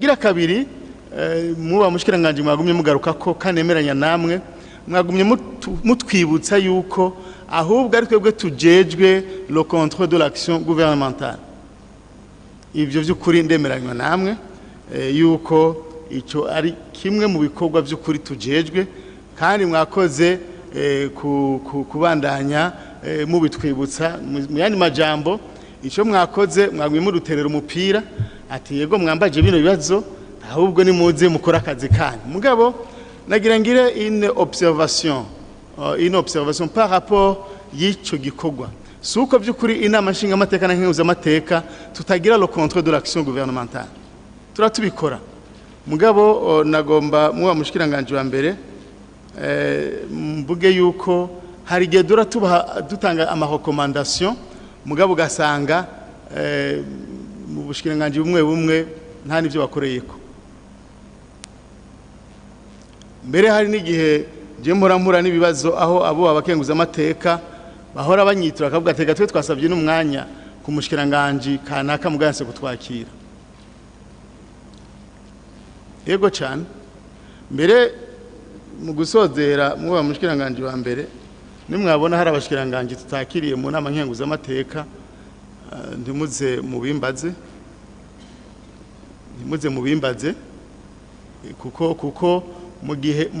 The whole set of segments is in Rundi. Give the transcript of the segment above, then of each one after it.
gira kabiri muba mushikiranganje mwagumye mugaruka ko kanemeranya namwe mwagumye mutwibutsa yuko ahubwo ari twebwe tujejwe le contrôle de l'action gouvernementale. Ivyo vy'ukuri ndemeranywa namwe yuko ico ari kimwe mu bikorwa vy'ukuri tujejwe kandi mwakoze kubandanya mu bitwibutsa mu yandi majambo ico mwakoze mwagumye muduterera umupira ati yego mwambaje bino bibazo ahubwo ni muze mukora akazi kanyu. Mugabo nagira ngire une observation par rapport y'ico gikorwa suko by'ukuri inama nshinga amateka na nkenguza amateka tutagira le contrôle de l'action gouvernementale turatubikora. Mugabo nagomba muba mushikiranganje wa mbere mvuge yuko hari gihe dutanga ama recommandation mugabo gasanga mu bushikiranganje bumwe nta nivyo bakoreyeko. Mbere hari n'igihe je mpora n'ibibazo aho abo abakenguza amateka bahora banyitura akavuga tega twe twasabye n'umwanya ku mushikiranganje kanaka muganse kutwakira. Yego cyane mbere mu gusozera muba mushikiranganje wa mbere nimwabona hari abashikiranganje tutakiriye mu nama nkenguza amateka ndimuze mubimbaze kuko mu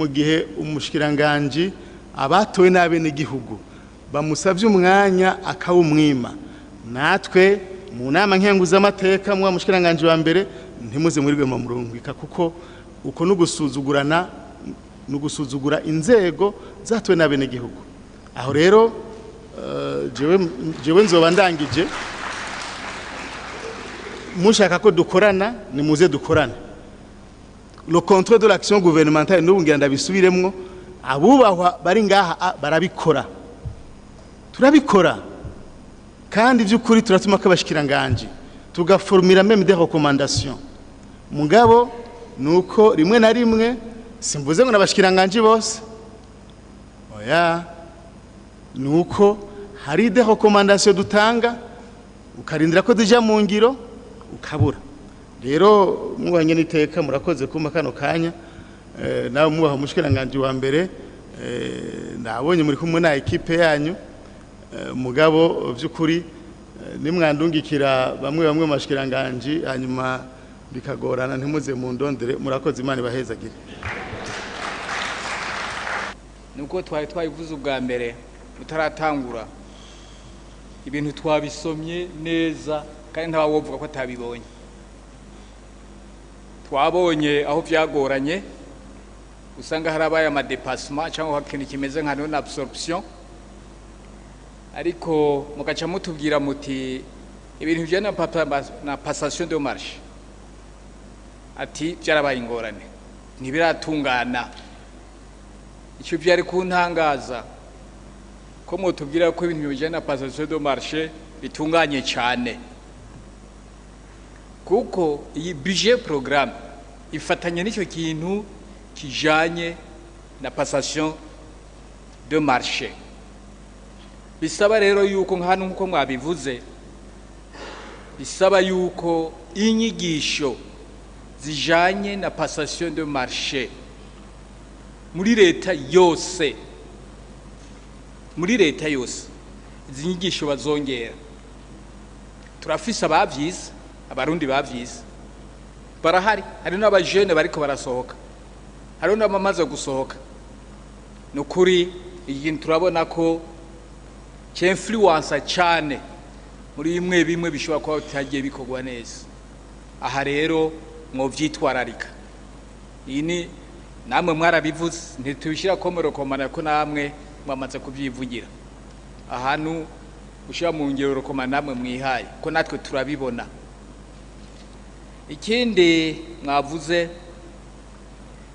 gihe umushikiranganje abatowe n'abene gihugu bamusavye umwanya akawumwima natwe mu nama nkenguza amateka muba mushikiranganje wa mbere ntimuze murirwe mu murungika kuko uko nugusuzugura inzego zatowe n'abene gihugu. Aho rero jewe nzoba ndangije mushaka ko dukorana ni muze dukorana. Le contrôle de l'action gouvernementale n'ubu ngira ndabisubiremwo abubahwa bari ngaha barabikora turabikora kandi by'ukuri turatuma kabashikiranganje tugaformira même des recommandations. Mugabo nuko rimwe na rimwe simvuze ngo nabashikiranganje bose oya nuko hari des recommandations dutanga ukarindira ko dija mu ngiro ukabura. Rero mubanye niteka murakoze kuma kano kanya nawe mubaha mushikiranganje wa mbere ndabonye muri kumwe na equipe yanyu mugabo by'ukuri nimwandungikira bamwe mashikiranganje hanyuma bikagorana ntimuze mu ndondere murakoze Imana ibahezagire. Nuko twabivuze ubwa mbere mutaratangura ibintu twabisomye neza kandi ntabawovuga ko atabibonye. Twabonye aho byagoranye usanga harabaye amadepassement cyangwa hakintu kimeze nka non absorption ariko mugaca mutubwira muti ibintu bijana na passation de marche ati byarabaye ingorane ntibiratungana. Icyo byari kuntangaza ko mutubwira ko ibintu bijana na passation de marche bitunganye cyane kuko iyi budget programme ifatanya n'icyo kintu kijanye na passation de marché. Bisaba rero yuko nk'hano nkuko mwabivuze bisaba yuko inyigisho zijanye na passation de marché muri leta yose izi nyigisho bazongera. Turafise abavyize abarundi bavyize barahari hari n'abajene bariko barasohoka hari n'abamaze gusohoka. Nukuri ikintu turabona ko cy'influence cyane muri bimwe bishobora kuba bitagiye bikorwa neza. Aha rero mwovyitwararika ini namwe mwarabivuze ntitubishira komero komana ko namwe mwamaze kubyivugira ahantu ushira mu ngero komana namwe mwihaye ko natwe turabibona. Ikindi mwavuze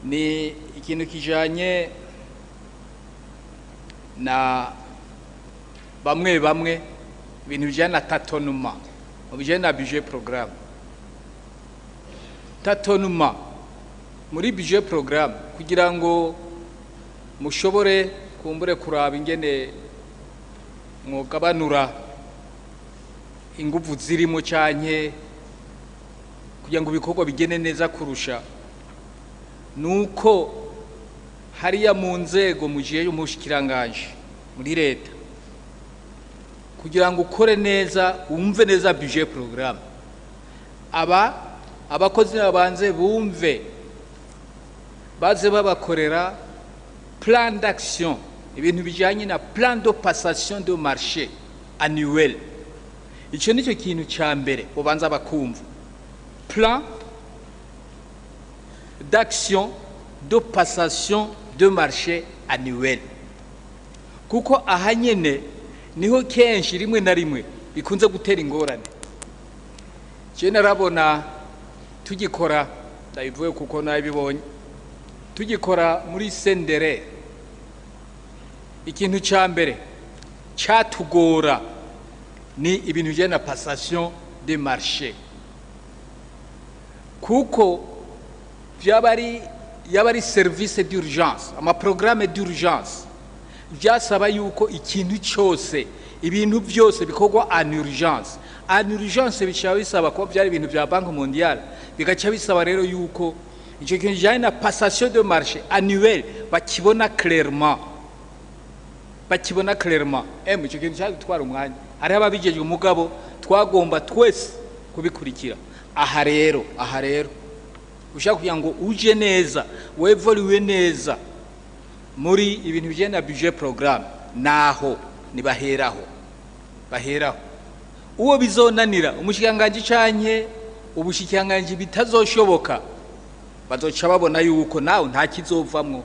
ni ikintu kijanye na bamwe ibintu bijana na tatonuma mu bijanye na budget programme. Tatonuma muri budget programme kugira ngo mushobore kumbure kuraba ingene mwogabanura ingufu zirimo canke kugira ngo ibikorwa bigene neza kurusha nuko hariya mu nzego mugiye y'umushikiranganje muri leta kugira ngo ukore neza wumve neza budget programme abakozi babanze bumve baze babakorera plan d'action ibintu bijanye na plan de passation de marché annuel. Icyo nicyo kintu cya mbere ubanza bakumva, plan d'action de passation de marché annuel, kuko ahanyene niho kenshi rimwe na rimwe bikunze gutera ingorane. Je narabona tugikora ndabivuye kuko nabibonye tugikora muri sendere, ikintu cya mbere cyatugora ni ibintu bijyanye na passation de marché, kuko yabari service d'urgence, ama programme d'urgence, byasaba yuko ikintu cyose ibintu byose bikorwa en urgence. En urgence bishaba bisaba ko byari ibintu bya Banque Mondiale, bigaca bisaba rero yuko icyo kintu kijyanye na passation de marché annuel bakibona clairement, icyo kintu cyadutwara umwanya, hari ababijejwe umugabo twagomba twese kubikurikira. Aha rero ushaka kugira ngo uje neza wevoluwe neza muri ibintu bijyanye na budget programme, naho nibaheraho uwo bizonanira umushikiranganje canke ubushikiranganje bitazoshoboka bazoca babona yuko nawe nta kizovamwo.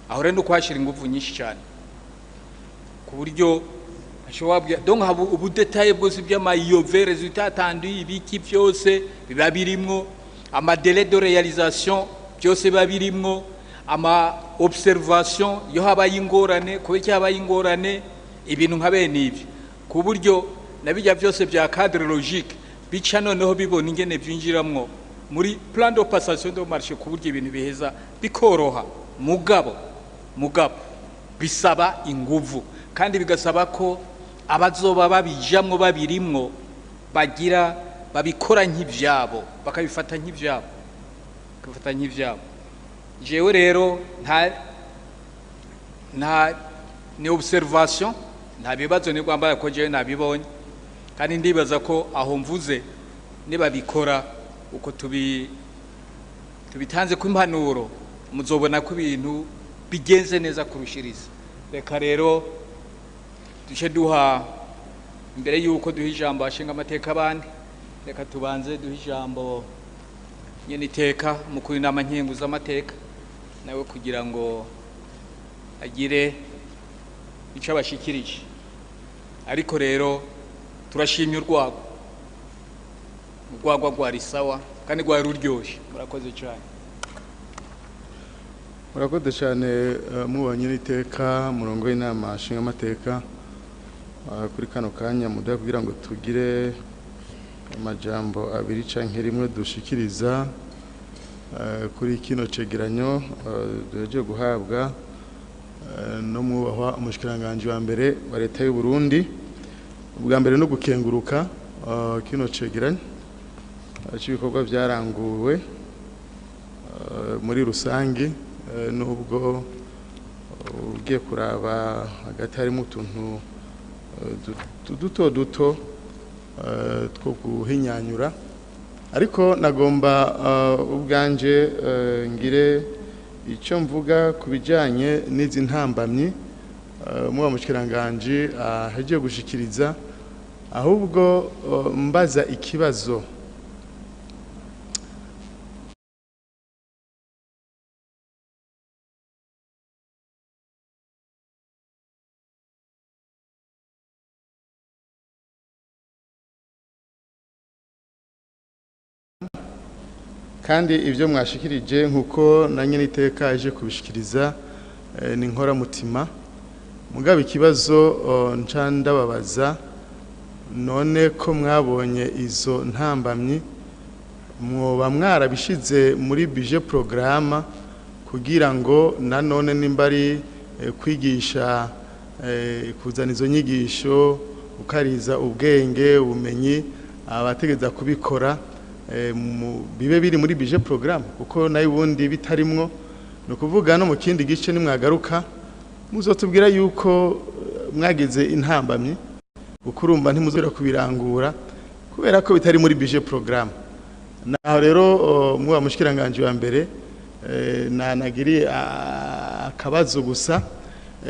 Aho rero kwashira ingufu nyinshi cyane ku buryo ashobora donc haba ubudetaye bwose by'amayove resultat attendu ibiki byose biba birimwo, ama délai de réalisation byose biba birimwo, ama observation yo habaye ingorane kubera habaye ingorane, ibintu nka bene ibi, ku buryo nabijya byose bya cadre logique bica noneho bibona ingene byinjiramwo muri plan de passation de marché, ku buryo ibintu biheza bikoroha. Mugabo bisaba inguvu, kandi bigasaba ko abazoba babijamwo babirimwo babikora nk'ivyabo, bakabifata nk'ivyabo. Jewe rero nta ni observation, nta bibazo ni kwambara ko jewe nabibonye, kandi ndibaza ko aho mvuze nibabikora uko tubitanze ku impanuro muzobona ko ibintu bigenze neza kurushiriza. Reka rero duce duha imbere yuko duha ijambo ashinga amateka abandi, reka tubanze duha ijambo nyene iteka mukuru inama nkingu z'amateka nawe kugira ngo agire icyo abashikirije. Ariko rero turashimye urwagwa rwari sawa kandi rwari ruryoshye. Murakoze cyane. Murakoze cyane mubanye n'iteka murongo w'inama ashinga amateka kuri kano kanya muda kugira ngo tugire amajambo abiri canke rimwe dushikiriza kuri kino cegeranyo duheje guhabwa no mubahwa umushikiranganje wa mbere wa leta y'u Burundi. Ubwa mbere no gukenguruka kino cegeranyo cy'ibikorwa byaranguwe muri rusange, nubwo ugiye kuraba hagati harimo utuntu duto two guhinyanyura, ariko nagomba ubwanje ngire icyo mvuga ku bijyanye n'izi ntambamyi mu bamushikiranganje aheje gushikiriza, ahubwo mbaza ikibazo. Kandi ibyo mwashikirije nkuko na nyene iteka aje kubishikiriza ni nkora mutima. Mugabo ikibazo ndababaza, none ko mwabonye izo ntambamyi mwoba mwarabishize muri budget programme kugira ngo nanone nimbari kwigisha kuzana izo nyigisho ukariza ubwenge ubumenyi abategeza kubikora bibe biri muri budget programme kuko nayo ubundi bitarimwo no kuvuga no mu kindi gice nimwagaruka muzotubwira yuko mwagize intambamye ukurumba ntimuzira kubirangura kubera ko bitari muri budget programme naho rero muba mushikiranganje wa mbere nanagiri akabazo gusa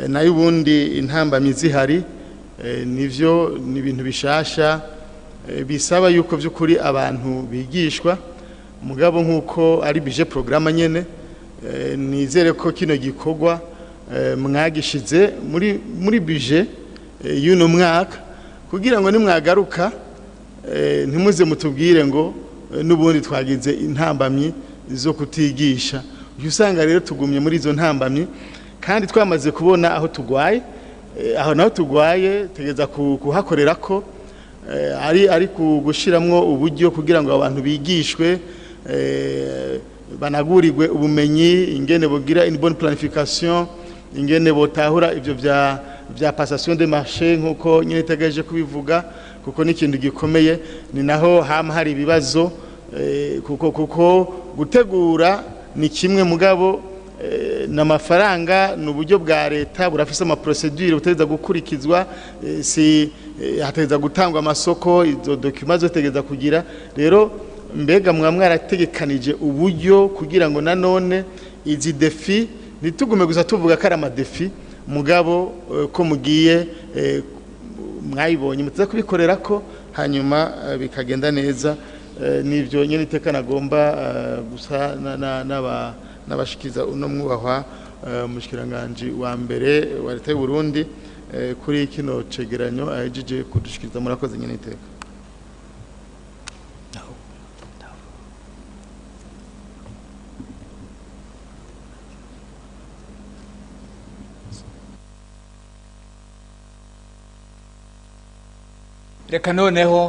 nayo ubundi intambamye zihari nivyo ni ibintu bishasha bisaba yuko by'ukuri abantu bigishwa mugabo nkuko ari budget programme nyene nizere ko kino gikorwa mwagishize muri budget y'uno mwaka kugira ngo nimwagaruka ntimuze mutubwire ngo nubundi twagize intambamyi zo kutigisha usanga rero tugumye muri izo ntambamyi kandi twamaze kubona aho tugwaye aho naho tugwaye tegeza kuhakorera ko ari gushiramwo uburyo kugira ngo abantu bigishwe banagurirwe ubumenyi ingene bogira une bonne planification ingene botahura ivyo vya passation de marché nkuko nyine tegeje kubivuga kuko n'ikintu gikomeye ni naho hama hari ibibazo kuko gutegura ni kimwe mugabo n'amafaranga n'uburyo bwa leta burafise ama procedure buteza gukurikizwa si hateza gutangwa amasoko izo documents zotegeza kugira rero mbega mwarategekanije uburyo kugira ngo nanone izi defi nitugume gusa tuvuga ko ari amadefi mugabo ko mugiye mwayibonye muteza kubikorera ko hanyuma bikagenda neza nivyo nyene itekana agomba gusa n'abashikiza uno mwubahwa mushikiranganje wa mbere wa leta y'u Burundi kuri kino cegeranyo ahejeje kudushikiriza murakoze nyene iteka reka noneho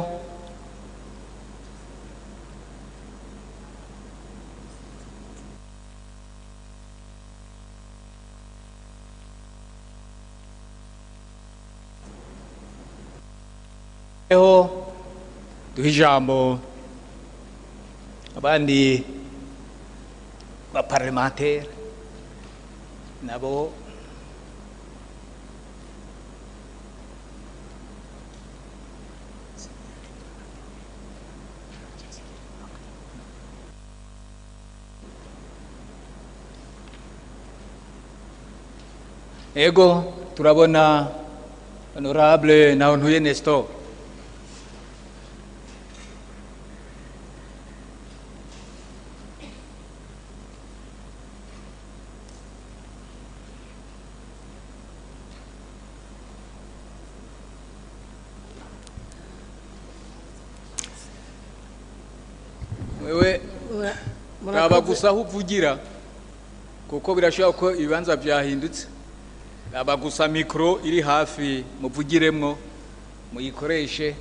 duha ijambo abandi ba parlementaire nabo ego turabona honorable Nahontuye Nestor wewe raba gusa uvugira kuko birashobora ko ibibanza byahindutse raba gusa mikro iri hafi muvugiremwo muyikoreshe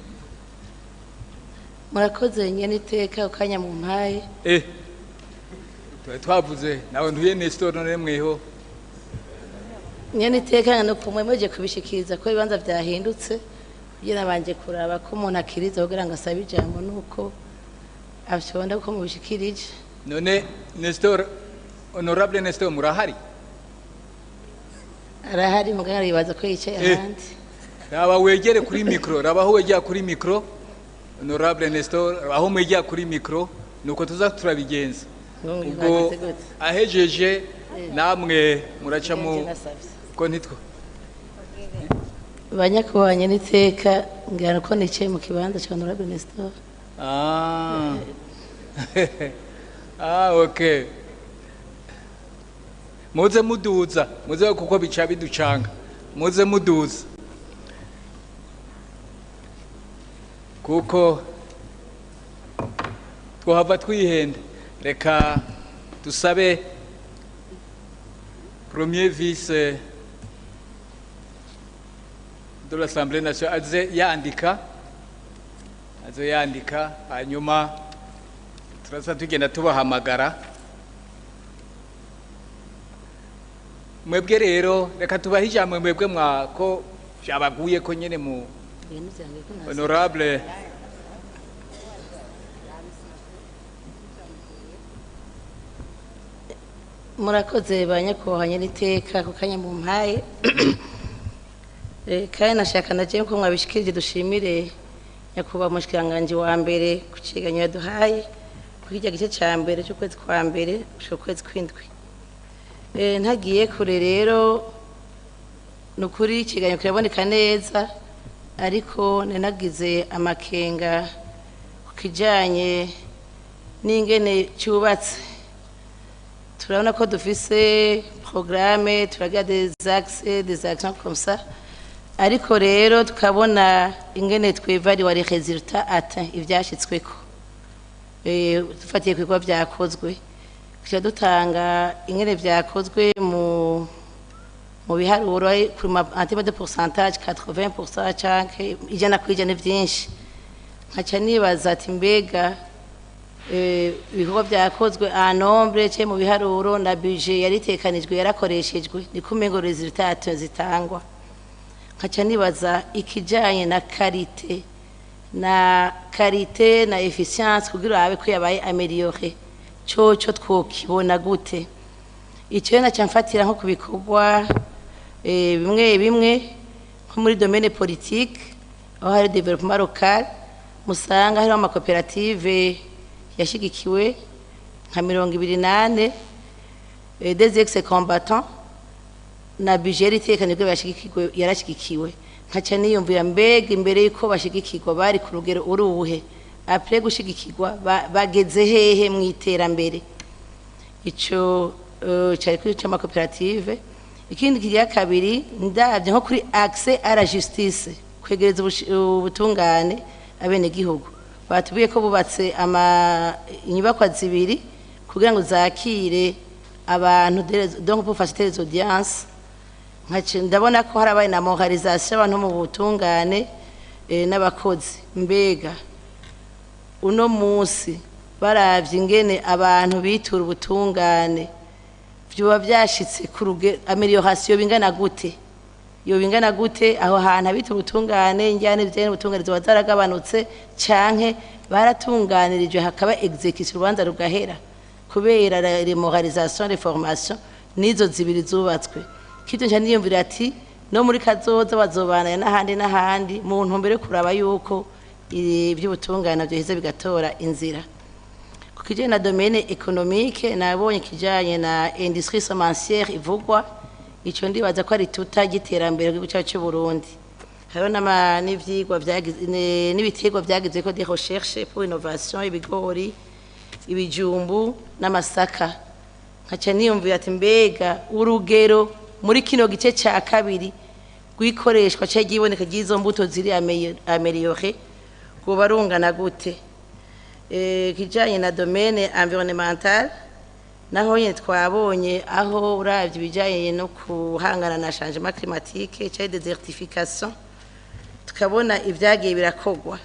murakoze nyene iteka ukanya mu mpaye twavuze Nahontuye Nestor none mweho nyene iteka no kumwe muje kubishikiriza ko ibibanza byahindutse kugira banje kuraba ko umuntu akiriza kugira ngo asabe ijambo nuko abashonda ko mubishikirije none Nestor honorable Nestor murahari arahari muganga yibaza ko yicaye ahandi raba wegere kuri mikro raba aho wegera kuri mikro honorable Nestor aho mwegera kuri mikro nuko tuza turabigenza ubwo ahejeje namwe muraca mu ko nitwo banyakubanye n'iteka ngana ko nicaye mu kibanza cya honorable Nestor okay muze muduza muze kuko bica biducanga muze muduza kuko twohava twihenda reka tusabe premier vice de l'Assemblée nationale aze yandika hanyuma turasa tugenda tubahamagara mwebwe rero reka tubahe ijambo mwebwe mwako byabaguye ko nyene mu honorable murakoze banyakuhanye n'iteka ku kanya mu mpaye kandi nashaka naje ko mwabishikirije dushimire nyakuba mushikiranganje wa mbere ku kiganyo yaduhaye kuri iki gice cya mbere cy'ukwezi kwa mbere cy'ukwezi kw'indwi ntagiye kure rero nukuri ikiganyo kiraboneka neza ariko nenagize amakenga ku kijanye n'ingene cyubatse turabona ko dufise programme turagira des actions comme ça ariko rero tukabona ingene twevariwa les résultats atteints ivyashitsweko dufatiye kwigwa vyakozwe kuja dutanga ingene vyakozwe mu biharuro en termes de pourcentage 80% canke ijana kwijana vyinshi nkaca nibaza ati mbega ibikorwa vyakozwe a nombre cye mu biharuro na budget yaritekanijwe yarakoreshejwe ni kumengo resultat zitangwa nkaca nibaza ikijanye na karite na efficience kugira abe ko yabaye amélioré coco twokibona gute icyo naca mfatira nko kubikorwa bimwe bimwe nko muri domaine politique aho hari développement local musanga hari amakoperative yashigikiwe nka 28 des ex-combattants na budget itekanijwe yarashigikiwe nkaca niyumvira mbega imbere yuko bashigikirwa bari ku rugero uruhe après gushigikirwa bageze hehe mu iterambere ico cyari kuri c'amakoperative ikindi kiriya kabiri ndavye nko kuri accès à la justice kwegereza ubutungane abene gihugu batubwiye ko bubatse inyubakwa zibiri kugira ngo zakire abantu donc pour faciliter les audiences ndabona ko harabaye na moralisation abantu mu butungane n'abakozi mbega uno munsi baravye ingene abantu bitura ubutungane byoba byashitse ku rugero amelioration bingana gute yo bingana gute aho hantu abitura ubutungane njyane bye ubutungane zo zaragabanutse canke baratunganirijwe hakaba execution urubanza rugahera kubera la moralisation de formation nizo zibiri zubatswe kitu nje niyumvira ati no muri kazoza bazobana n'ahandi mu ntumbere kuraba yuko iby'ubutungane byo heze bigatora inzira kukije na domaine économique nabonye kijanye na industrie semencière ivugwa ico ndibaza ko ari tuta giterambere gice cyo Burundi hariho n'ivyigwa n'ibiterwa byagize ko des recherches pour innovation ibigori ibijumbu n'amasaka nkaca niyumvira ati mbega urugero muri kino gice cya kabiri gwikoreshwa cyo giboneka gizo mbuto ziri amélioré ko barungana gute kijanye na domaine environnemental naho nyine twabonye aho uravye bijanye no kuhangana na changement climatique cya désertification tukabona ivyagiye birakogwa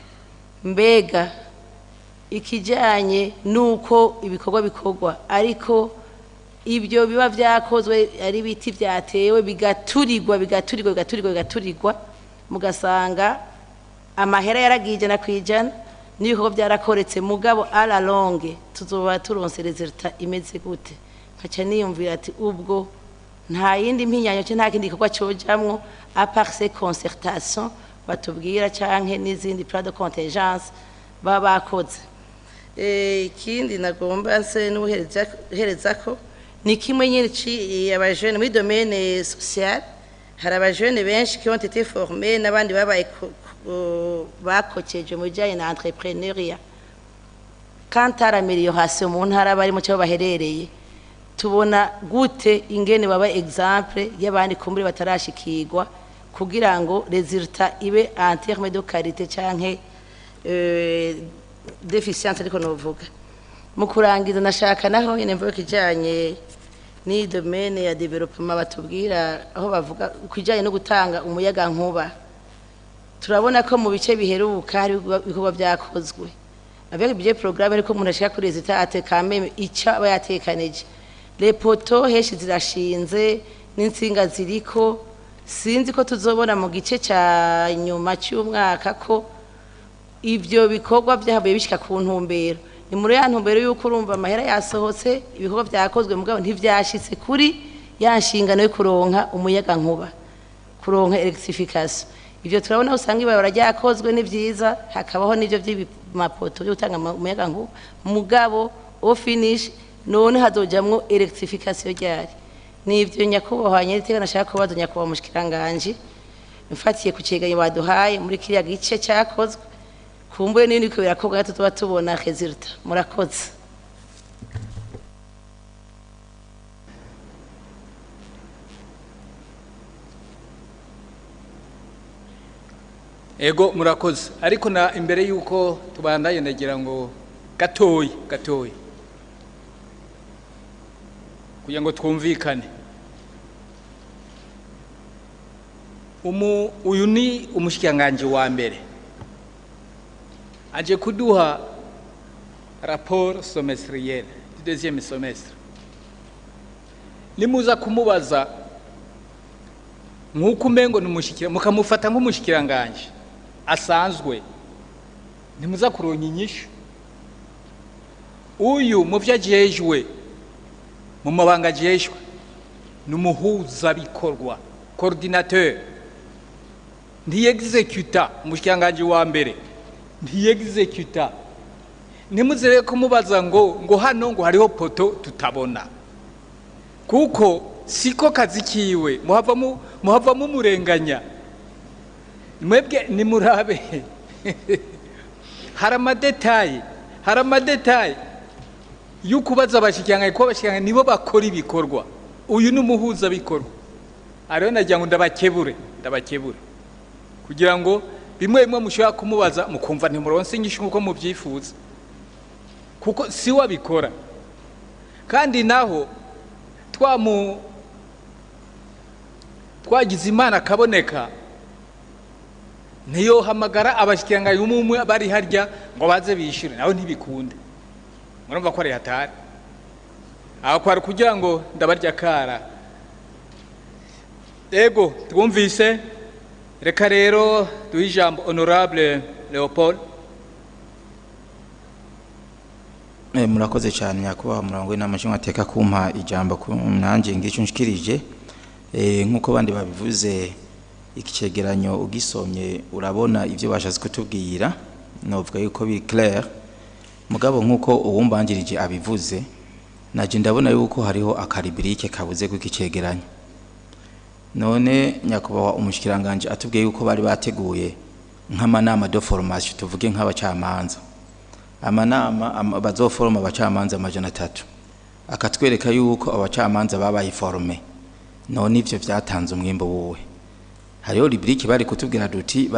mbega ikijanye nuko ibikorwa bikogwa ariko ibyo biba vyakozwe ari biti vyatewe bigaturirwa mugasanga amahera yaragije na kwijana n'ibikorwa byarakoretse mugabo à la longue tuzoba turonse resultat imeze gute nkaca niyumvira ati ubwo nta yindi mpinyanyo cyo nta kindi gikorwa cyojamwo à part ces concertations batubwira canke n'izindi plan de contingence baba bakoze ikindi nagomba nse n'uhereza ko ni kimwe nyine abajene muri domaine sociale hari abajene benshi qui ont été formés n'abandi babaye bakoceje mu bijanye na entrepreneuria quant à l'amélioration mu ntara bari mu cyo baherereye tubona gute ingene baba exemple y'abandi kumbure batarashikirwa kugira ngo resultat ibe en terme de qualité canke deficience ariko novuga mu kurangiza nashaka naho nyine mvuga kijanye ni domaine ya development batubwira aho bavuga kujanye no gutanga umuyaga nkuba turabona ko mu bice biheruka hari ibikorwa byakozwe avec budget programme ariko umuntu ashaka kuri resultat kameme ica bayatekanije les poteaux heshi zirashinze n'insinga ziriko sinzi ko tuzobona mu gice ca nyuma cy'umwaka ko ivyo bikorwa byahabuye bishika ku ntumbero ni muri ya ntumbero y'uko urumva amahera yasohotse ibikorwa byakozwe mugabo ntivyashitse kuri ya nshingano yo kuronka umuyaga nkuba kuronka electrification ivyo turabona usanga ibarabara ryakozwe ni vyiza hakabaho n'ivyo vy'ibimapoto byo gutanga umuyaga nkuba mugabo au finish none hazojamwo electrification ryari nivyo nyakubahwa nyir'iteka nashaka kubaza nyakubahwa mushikiranganje mfatiye ku cegeranyo baduhaye muri kiriya gice cyakozwe kumbuye n'ibindi ko birakorwa gato tuba tubona resulta murakoze ego murakoze ariko na imbere yuko tubandaye ndagira ngo gatoyi kugira ngo twumvikane uyu ni umushikiranganje wa mbere aje kuduha rapport semestriel du deuxième semestre limuza kumubaza nkuko umengo numushikira mukamufata nk'umushikiranganje asanzwe nimuza kuronka inyishu uyu muvyajejwe mu mabanga jejwe numuhuza bikorwa coordinateur ntiyexecuta umushikiranganje wa mbere ntiyexecuta nimuzere kumubaza ngo hano ngo hariho poto tutabona kuko siko kazi kiwe muhava mumurenganya mwebwe nimurabe hari amadetayi y'ukubaza abashikiranganje ko abashikiranganje nibo bakora ibikorwa uyu numuhuza bikorwa ariyo nagira ngo ndabakebure kugira ngo bimwe mushobora kumubaza mukumva ntimuronse inyishu nkuko mubyifuza kuko si wabikora kandi naho twagize imana akaboneka niyo hamagara abashikiranganje umwe bari harya ngo baze bishyure nawe ntibikunde murumva ko ari hatari aho kwari kugira ngo ndabarya kara ego twumvise reka rero duhe ijambo honorable Leopold. Murakoze cyane nyakubahwa murango n'amashinga ateka kumpa ijambo nanjye ngico nshikirije nkuko bandi babivuze ikicegeranyo ugisomye urabona ivyo bashatse kutubwira novuga yuko biri clair mugabo nkuko uwumbanjirije abivuze naje ndabona yuko hariho akaribrike kabuze ku kicegeranyo none nyakubahwa umushikiranganje atubwiye yuko bari bateguye nk'amanama de formation tuvuge nk'abacamanza amanama bazoforma abacamanza 300 akatwereka yuko abacamanza babaye forme none ivyo vyatanze umwimbo wowe hariho rubrique bari kutubwira duti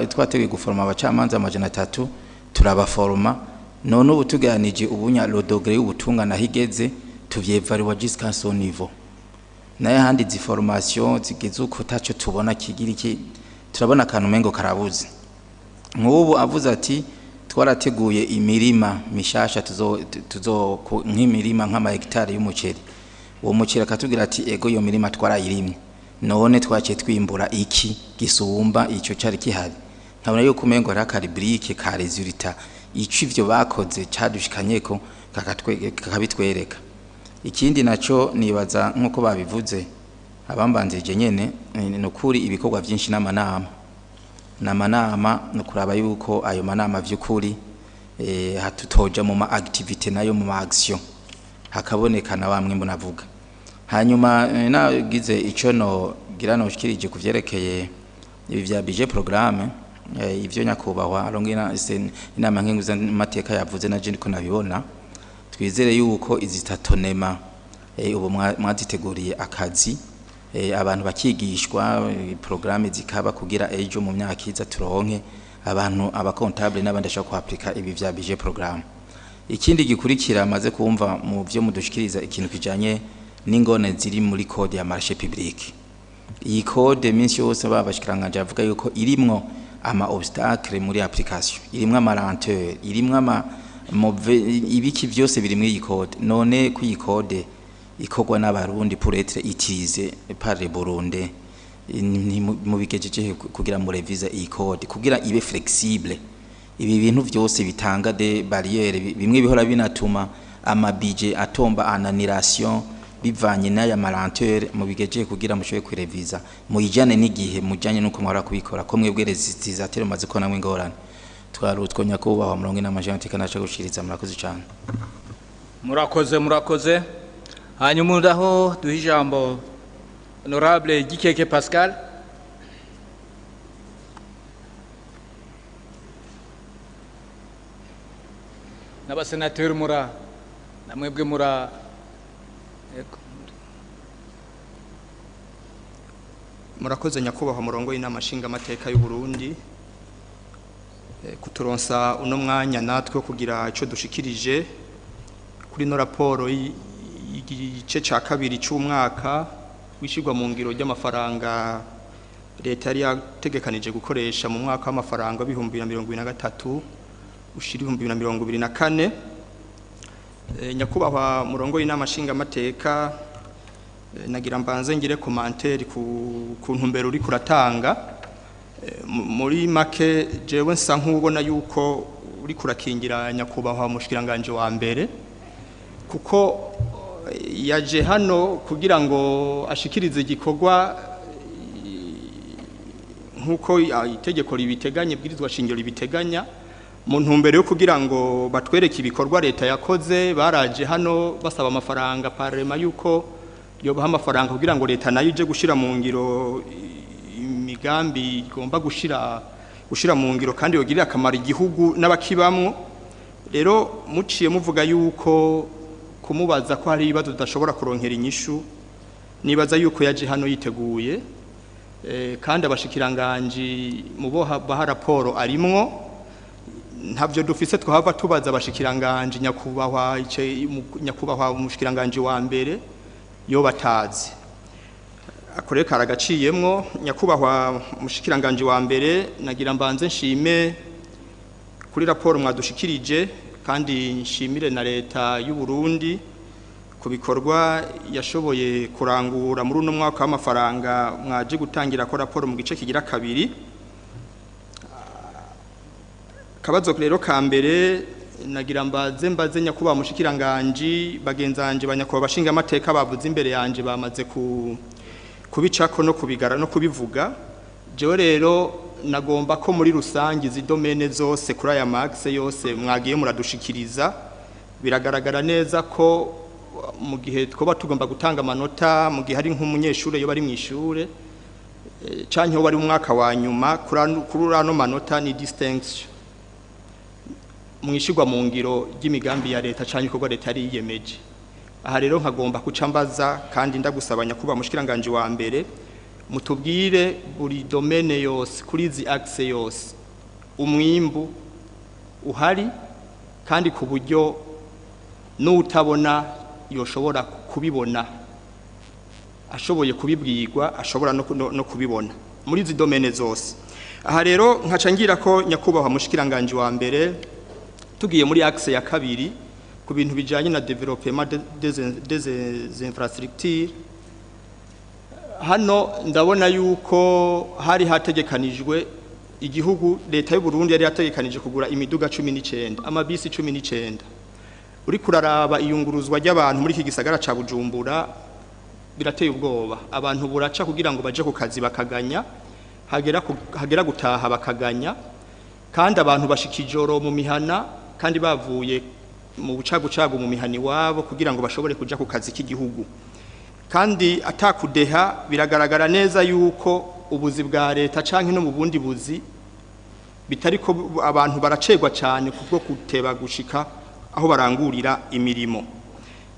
twateguye guforma abacamanza 300 turabaforma none ubu tuganije ubunya lo degré y'ubutungana higeze tuvyevaluwa jusqu'à son niveau naye handi zi formation zigeze uko taco tubona kigira iki turabona kantu mengo karabuze nk'ubu avuze ati twarateguye imirima mishasha tuzo nk'imirima nk'ama hectare y'umuceri uwo muceri akatubwira ati ego iyo mirima twarayirimye none twaciye twimbura iki gisumba ico cari kihari nkabona yuko umengo ari akaribrike ka resultat ico ivyo bakoze cadushikanyeko kakabitwereka ikindi naco nibaza nkuko babivuze abambanzije nyene nukuri ibikorwa byinshi n'amanama no kuraba yuko ayo manama vy'ukuri hatutoja mu ma activity nayo mu ma action hakaboneka na bamwe munavuga hanyuma nagize ico no girano ushikirije kuvyerekeye ibi vya budget programme ivyo nyakubahwa arongina inama nkenguza mateka yavuze na je ndiko nabibona twizere yuko izitatonema ubu mwaziteguriye akazi abantu bakigishwa programme zikaba kugira ejo mu myaka iza turonke abantu abakontable n'abandi ashaka kuaplika ibi vya budget programme ikindi gikurikira amaze kumva mu byo mudushikiriza ikintu kijanye n'ingone ziri muri code ya marché public iyi code minsi yose babashikiranganje avuga yuko irimwo ama obstacle muri application irimwo ama lenteur irimwo ibiki byose biri muri iyi code none ku iyi code ikogwa n'abarundi pour être utilisé par les Burundais mu bigejeje kugira mu revise iyi code kugira ibe flexible ibi bintu byose bitanga de barriere bimwe bihora binatuma amabije atomba ananirration bivanye n'aya malenteur mu bigeje kugira mushobe kwireviza mu ijane n'igihe mujanye nuko mwara kubikora ko mwebwe resistizatero maze ko namwe ngorane twarutwo nyakubahwa murongo n'amajana tekanacha gushiriza murakoze cyane murakoze hanyuma ndaho duha ijambo honorable Gikeke Pascal n'abasenateri namwebwe murakoze nyakubahwa murongo y'inama nshingamateka y'u Burundi kuturonsa uno mwanya natwe kugira ico dushikirije kuri no raporo y'igice ca kabiri c'umwaka wishirwa mu ngiro ry'amafaranga leta yari yategekanije gukoresha mu mwaka w'amafaranga 2023 ushira 2024 nyakubahwa murongo y'inama nshingamateka nagira mbanze ngire commentaire ku ntumbero uri kuratanga muri make jewe nsa nk'ubona yuko uri kurakingira nyakubahwa mushikiranganje wa mbere kuko yaje hano kugira ngo ashikirize igikorwa nkuko itegeko ribiteganye bwirizwa shingiro ribiteganya mu ntumbero yo kugira ngo batwereke ibikorwa leta yakoze baraje hano basaba amafaranga parema yuko yobaha amafaranga kugira ngo leta nayo ije gushira mu ngiro imigambi igomba gushira mu ngiro kandi yogirira akamaro igihugu n'abakibamwo rero muciye muvuga yuko kumubaza ko hari ibibazo tudashobora kuronkera inyishu nibaza yuko yaje hano yiteguye kandi abashikiranganje mu bo baha raporo arimwo ntavyo dufise twahava tubaza abashikiranganje nyakubahwa umushikiranganje wa mbere yo batazi akoreka aragaciyemwo nyakubahwa umushikiranganje wa mbere nagira mbanze nshime kuri raporo mwadushikirije kandi nshimire na leta y'u Burundi ku bikorwa yashoboye kurangura muri uno mwaka w'amafaranga mwaje gutangira ko raporo mu gice kigira kabiri kabazo rero ka mbere nagira mbaze nyakubahwa mushikiranganje bagenzanje banyakubahwa bashinga amateka bavuze imbere yanje bamaze kubicako no kubigara no kubivuga jewe rero nagomba ko muri rusangi zidomene zose kuri aya max yose mwagiye muradushikiriza biragaragara neza ko mu gihe twoba tugomba gutanga amanota mu gihe hari nk'umunyeshure yo bari mu ishure canke ho bari mu mwaka wa nyuma kuri ano manota ni distinction mwishirwa mu ngiro ry'imigambi ya leta canke ko leta ari yiyemeje aha rero nkagomba kucambaza kandi ndagusabanya kuba mushikiranganje wa mbere mutubwire buri domaine yose kuri izi axe yose umwimbu uhari kandi ku buryo n'utabona yoshobora kubibona ashoboye kubibwirwa ashobora no kubibona muri izi domaine zose aha rero nkaca ngira ko nyakubahwa mushikiranganje wa mbere tugiye muri axe ya kabiri ku bintu bijanye na development des infrastructures hano ndabona yuko hari hategekanijwe igihugu leta y'u Burundi yari yategekanije kugura imiduga 19 amabisi 19 uri kuraraba iyunguruzwa ry'abantu muri iki gisagara ca Bujumbura birateye ubwoba abantu buraca kugira ngo baje ku kazi bakaganya hagera gutaha bakaganya kandi abantu bashikijoro mu mihana kandi bavuye mu bucagucagu mu mihani wabo kugira ngo bashobore kuja ku kazi k'igihugu kandi atakudeha biragaragara neza yuko ubuzi bwa leta canke no mu bundi buzi bitariko abantu baracegwa cyane kubwo kuteba gushika aho barangurira imirimo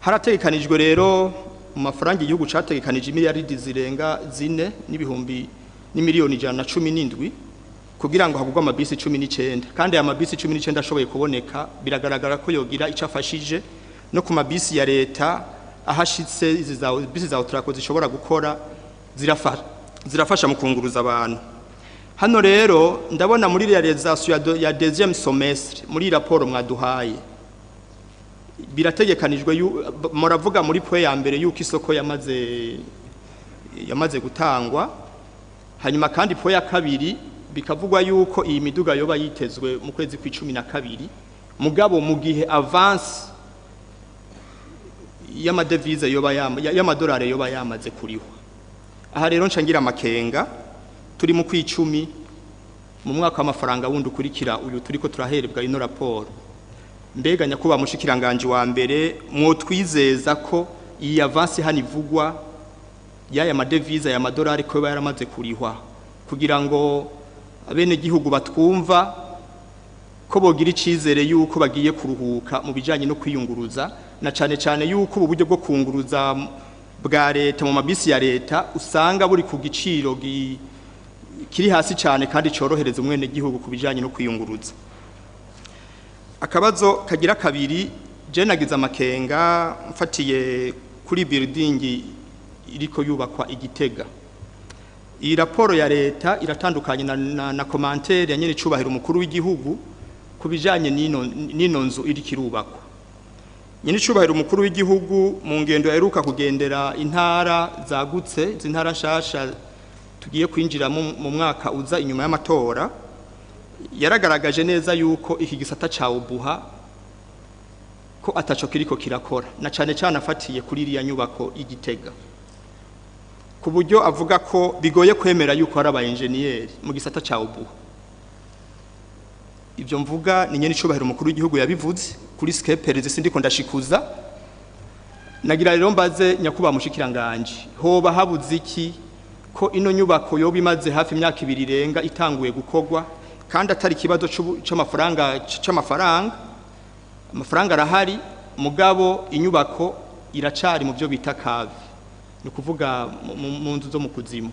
harategekanijwe rero mu mafaranga igihugu categekanije miliyaridi zirenga 4 n'ibihumbi n'imiliyoni 117 kugira ngo hagurwe amabisi 19 kandi aya mabisi 19 ashoboye kuboneka biragaragara ko yogira icafashije no ku mabisi ya leta ahashitse izi bisi za utrako zishobora gukora zirafasha mu kunguruza abantu hano rero ndabona muri realisation ya deuxième semestre muri raporo mwaduhaye birategekanijwe muravuga muri point ya mbere yuko isoko yamaze gutangwa hanyuma kandi point ya kabiri bikavugwa yuko iyi miduga yoba yitezwe mu kwezi kwa12 mugabo mu gihe avance y'amadevize yoba y'amadolari yoba yamaze kurihwa. Aha rero ncangira amakenga turi mu kwicumi mu mwaka w'amafaranga wundi ukurikira uyu turiko turaherebwa ino raporo. Mbega nyakuba mushikiranganje wa mbere mwotwizeza ko iyi avance hano ivugwa yaya madevize ya madolari ko yaramaze kurihwa kugira ngo abene gihugu batwumva ko bogira icizere yuko bagiye kuruhuka mu bijanye no kwiyunguruza, na cane cane yuko ubu buryo bwo kunguruza bwa leta mu mabisi ya leta usanga buri ku giciro kiri hasi cyane kandi cyorohereza umwene gihugu ku bijanye no kwiyunguruza. Akabazo kagira kabiri, je nagize amakenga mfatiye kuri building iriko yubakwa Igitega. Iyi raporo ya leta iratandukanye na commentaire ya nyene cubahira umukuru w'igihugu kubijanye nino nzu iri kirubakwa. Nyene cubahira umukuru w'igihugu mu ngendo yaheruka kugendera intara zagutse z'intara nshasha tugiye kwinjira mu mwaka uza inyuma y'amatora, yaragaragaje neza yuko iki gisata ca ubuha ko ataco kiriko kirakora, na cane cane afatiye kuri iriya nyubako Igitega, ku buryo avuga ko bigoye kwemera yuko ari aba engineer mu gisata ca ubuha. Ibyo mvuga ni nyene icubahiro umukuru w'igihugu yabivuze kuri skepere sindiko ndashikuza. Nagira rero mbaze nyakuba mushikiranganje, hoba habuze iki ko ino nyubako yoba imaze hafi imyaka 2 irenga itanguye gukogwa kandi atari kibazo amafaranga arahari, mugabo inyubako iracari mu byo bita kave, ni kuvuga mu nzu zo mu kuzimu.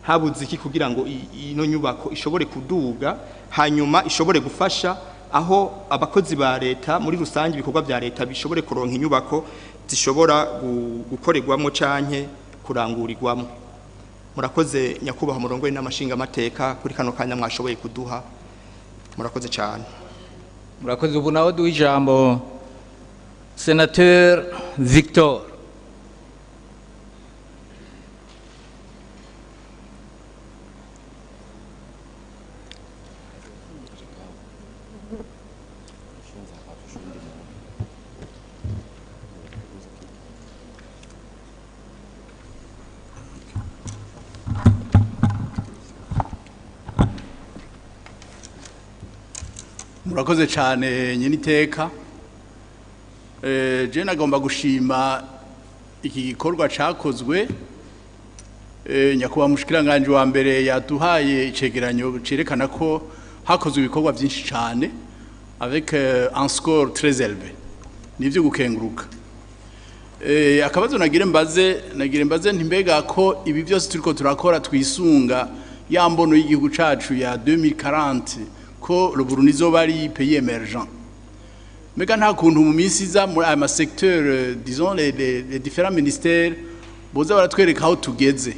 Habuze iki kugira ngo ino nyubako ishobore kuduga hanyuma ishobore gufasha aho abakozi ba leta muri rusange ibikorwa bya leta bishobore kuronka inyubako zishobora gukorerwamo canke kurangurirwamo. Murakoze nyakubaha murongoye n'amashinga amateka kuri kano kanya mwashoboye kuduha, murakoze cyane. Murakoze. Ubu nawe duha ijambo Senateur Victor. Murakoze cyane nyine iteka. Je nagomba gushima iki gikorwa cakozwe. Nyakuba mushikiranganje wa mbere yaduhaye icegeranyo cerekana ko hakozwe ibikorwa byinshi cyane avec un score très élevé. Nivyo gukenguruka. Akabazo nagire mbaze ntimbega ko ibi byose turiko turakora twisunga yambono y'igihugu cacu ya 2040 ko Burundi zoba ari pays émergent. Mega nta kuntu mu minsi za muri aya secteur disons les différents ministères boza baratwereka aho tugeze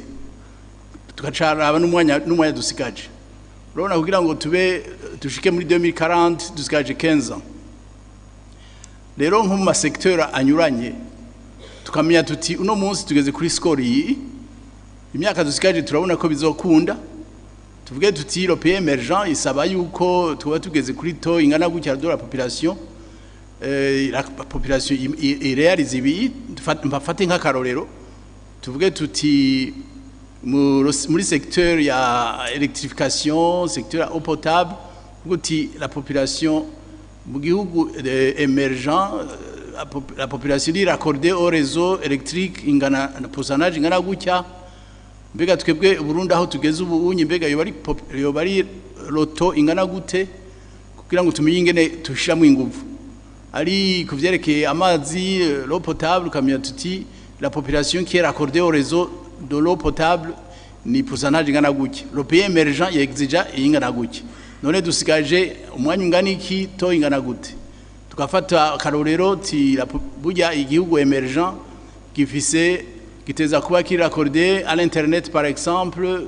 tugacaraba n'umwanya dusigaje. Urabona kugira ngo tushike muri 2040 dusigaje 15 ans. Rero nko mu secteur anyuranye tukamenya tuti uno munsi tugeze kuri score iyi, imyaka dusigaje turabona ko bizokunda. Tuvuge tuti le pays émergent isaba yuko tuba tugeze kuri to ingana gutya de la population irealize ibi mfate nk'akarorero. Tuvuge tuti muri secteur ya électrification, secteur eau potable, tuti la population mu gihugu émergent la population est raccordée au réseau électrique ingana pourcentage ingana gutya. Mbega twebwe Burundi aho tugeze ubu unyi mbega yoba ari loto ingana gute kugira ngo tumenye ingene tushiramo ingufu ari kuvyerekeye amazi l'eau potable kamya tuti la population qui est raccordée au réseau de l'eau potable ni pourcentage ingana gutya. Le pays émergent yexija ingana gutya, none dusigaje umwanya ungana iki to ingana gute. Tukafata karorero ti burya igihugu émergent gifise kiteza kuba kiri raccordé à l'internet par exemple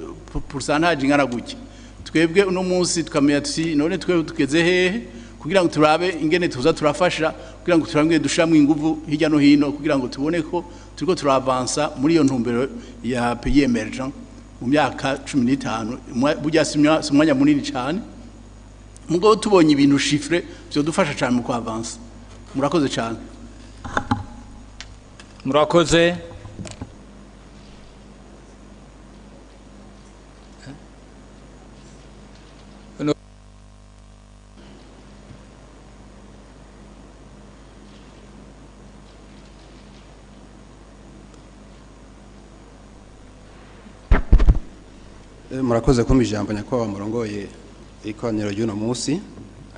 pourcentage ingana gutya. Twebwe uno munsi tukamenya tuti none twebwe tugeze hehe kugira ngo turabe ingene tuza turafasha kugira ngo turambwe dushamwe ingufu hirya no hino kugira ngo tubone ko turiko turavansa muri iyo ntumbero ya pays émergent mu myaka 15 burya si umwanya munini cyane mugabo tubonye ibintu chiffre byo dufasha cyane mu kwavansa murakoze cyane murakoze murakoze kumva ijambo nyakubahwa murongoye ikoraniro ry'uno munsi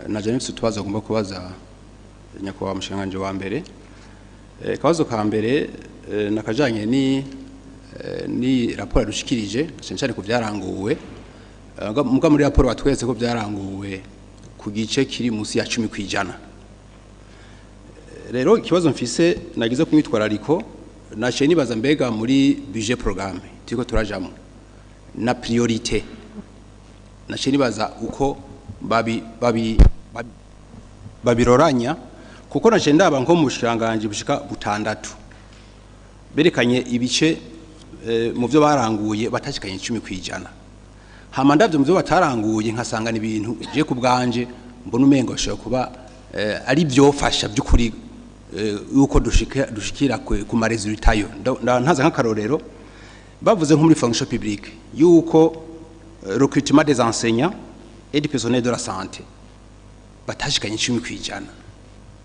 naje nifite utubazo agomba kubaza nyakubahwa mushinganje wa mbere kabazo ka mbere nakajanye ni raporo dushikirije cyane ku byaranguwe muga muri raporo batwetse ko byaranguwe ku gice kiri munsi ya 10%. Rero ikibazo mfise nagize kumwitwarariko naciye nibaza mbega muri budget programme tiko turajamo na priorité naciye nibaza uko babiroranya kuko naciye ndaba nko mu bushiranganje bushika butandatu berekanye ibice mu byo baranguye batashikanye 10%. Hama ndavyo mu byo bataranguye nkasangana ibintu je ku bwanje mbona umengo shaka kuba ari byofasha by'ukuri yuko dushikira ku ma resultat yo ntaza nk'akarorero bavuze nko muri fonction publique yuko recrutement des enseignants et du personnel de la santé batashikanye 10%.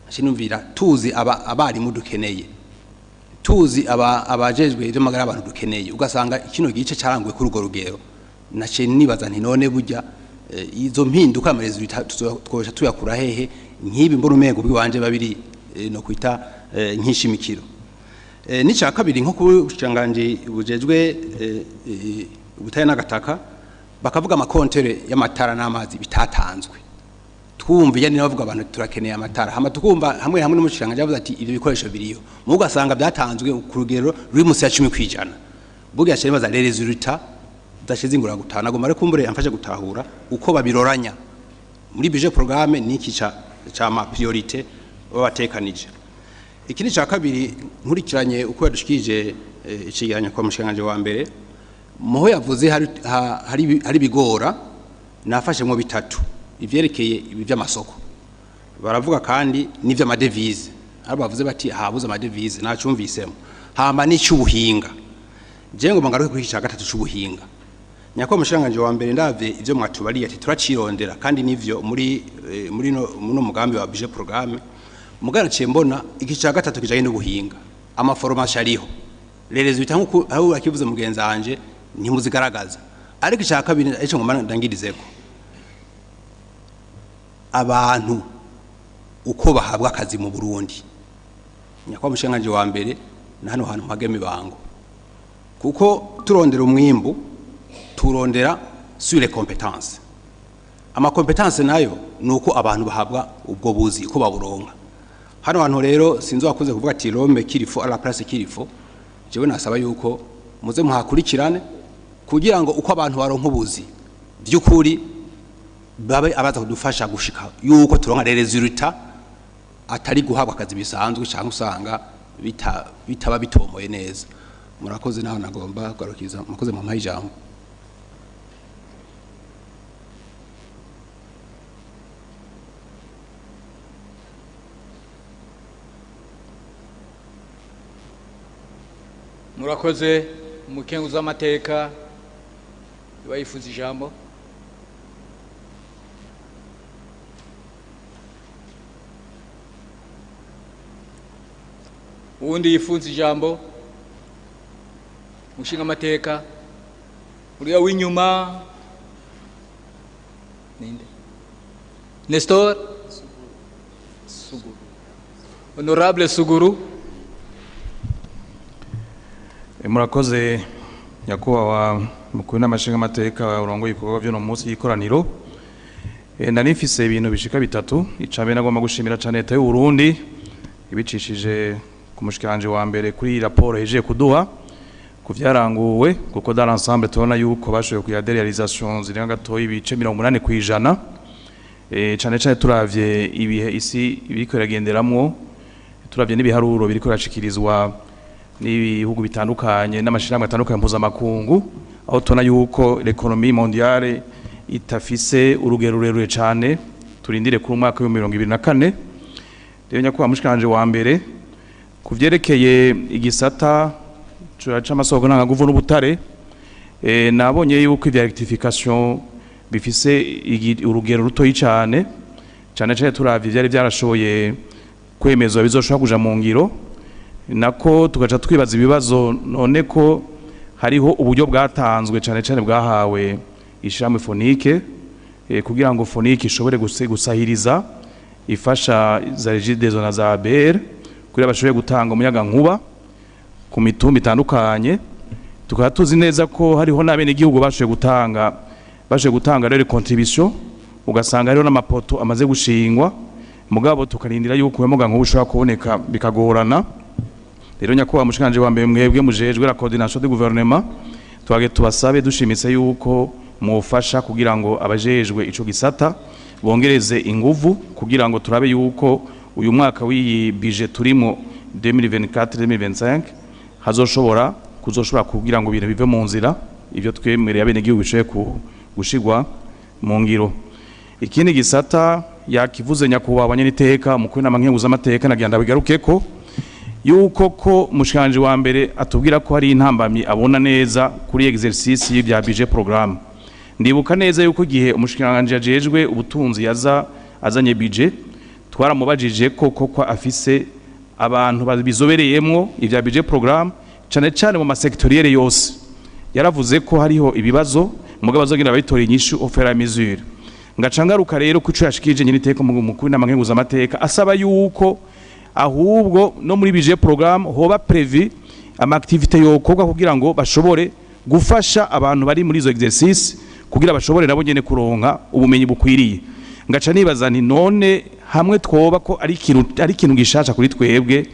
Ashinumvira tuzi abarimu dukeneye tuzi abajejwe ibyo magara abantu dukeneye ugasanga kino gice cyaranguwe kuri urwo rugero nace nibaza nti none burya izo mpinduka ama resultat twosha tuyakura hehe nkibi mbona umengo bwanje babiri no kwita nkishimikiro nica kabiri nko kubushanganje bujejwe ubutaye nagataka bakavuga amakontere y'amatara n'amazi bitatanzwe twumva yani navuga abantu turakeneye amatara hama tukumva hamwe n'umushanganje yavuze ati ibyo bikoresho biriyo mu ugasanga byatanzwe ku rugero ruri munsi ya 10%. Bugira cyane baza les résultats dashize ingura gutana agomba ari kumbure amfashe gutahura uko babiroranya muri budget programme niki ca ma priorité babatekanije. Ikindi ca kabiri nkurikiranye uko yadushikije ikigeranya kwa mushanganje wa mbere muho yavuze hari bigora nafashe mu bitatu ivyerekeye ibi by'amasoko baravuga kandi n'ivyo amadevize abo bavuze bati habuze amadevize nacumvisemo hama n'icyubuhinga je ngo mangaruke kuri cya gatatu cy'ubuhinga nyako mushanganje wa mbere ndavye ivyo mwatubariye ati turacirondera kandi n'ivyo muri no mugambi wa budget programme mugaraciye mbona iki cya gatatu kijaye n'ubuhinga amaformation ariho les résultats nkuko aho akivuze mugenza wanje ntimuzigaragaza ariko cya kabiri eco ngoma ndangirizeko abantu uko bahabwa akazi mu Burundi nyakwa mushanganje wa mbere na hano hantu mpageme bango kuko turondera umwimbu turondera sur les compétences ama compétences nayo nuko abantu bahabwa ubwo buzi ko baburonka hano hantu rero sinzo wakuze kuvuga ati Rome kirifo à la place kirifo jewe nasaba yuko muze muhakurikirane kugira ngo uko abantu baronka ubuzi by'ukuri babe abaza kudufasha gushika yuko turonka resultat atari guhabwa akazi bisanzwe cyangwa usanga bitaba bitomoye neza. Murakoze naho nagomba garukiza mukoze mu mpayijambo. Murakoze umukenguza amateka bayifuza ijambo. Uwundi yifuza ijambo mushinga amateka uriya w'inyuma ninde Nestor Suguru Honorable Suguru. Murakoze nyakubahwa mukuru n'amashinga amateka urongoye ibikorwa byo no munsi y'ikoraniro. Ndanifise ibintu bishika bitatu icabe nagomba gushimira cyane leta y'u Burundi ibicishije kumushikanje wa mbere kuri raporo heje kuduha kuvyaranguwe kuko dans l'ensemble tubona yuko bashoboye kuya realisation ziri ngatoyi ibice 80%. Cyane cyane turavye ibihe isi ibiko iragenderamwo turavye n'ibiharuro biriko rashikirizwa n'ibihugu bitandukanye n'amashiramwe atandukanye mpuzamakungu aho tubona yuko l'economie mondiale itafise urugero rurerure cyane turindire kuri umwaka wa 2024. Rero nyakubahwa mushikanje wa mbere kuvyerekeye igisata c'amasoko ntangaguvu n'ubutare, nabonye yuko ivya rectification bifise urugero rutoyi cyane cyane turavye vyari byarashoboye kwemezwa bizoshobora kuja mu ngiro, nako tugaca twibaza ibibazo none ko hariho uburyo bwatanzwe cyane bwahawe ishyirahamwe fonike kugira ngo fonike ishobore gusahiriza ifasha za regidezo na za ABR kugira bashobore gutanga umuyaga nkuba ku mitumba itandukanye. Tukaba tuzi neza ko hariho n'abene igihugu bashoboye gutanga rero contribution, ugasanga hariho n'amapoto amaze gushingwa, mugabo tukarindira yuko umuyaga nkuba ushobora kuboneka bikagorana. Rero nyakubahwa mushikanje wa mbere mwebwe mujejwe la coordination du gouvernement twage tubasabe dushimitse yuko mufasha kugira ngo abajejwe ico gisata bongereze inguvu kugira ngo turabe yuko uyu mwaka w'iyi budget turimo 2024-2025 hazoshobora kugira ngo ibintu bive mu nzira ivyo twemereye abene gihugu bishoye gushigwa mu ngiro. Ikindi gisata yakivuze nyakubahwa nyeniteka mukuru n'amankenguza amateka nagenda bigarukeko yuko ko mushikanje wa mbere atubwira ko hari intambamyi abona neza kuri exercice y'ibya budget programme. Ndibuka neza yuko gihe umushikanje yajejwe ubutunzi azanye budget twaramubajije ko afise abantu babizobereyemwo ibya budget programme cyane mu masektoriere yose. Yaravuze ko hariho ibibazo mugabo azogenda babitora inyishu au fur et à mesure. Ngacangaruka rero kuco yashikije nyeniteka mukuru n'amankenguza amateka asaba yuko ahubwo no muri budget programme hoba prevu ama activité yokorwa kugira ngo bashobore gufasha abantu bari muri izo exercice kugira bashobore nabo nyene kuronka ubumenyi bukwiriye. Ngaca nibaza nti none hamwe twoba ko ari ikintu gishasha kuri twebwe,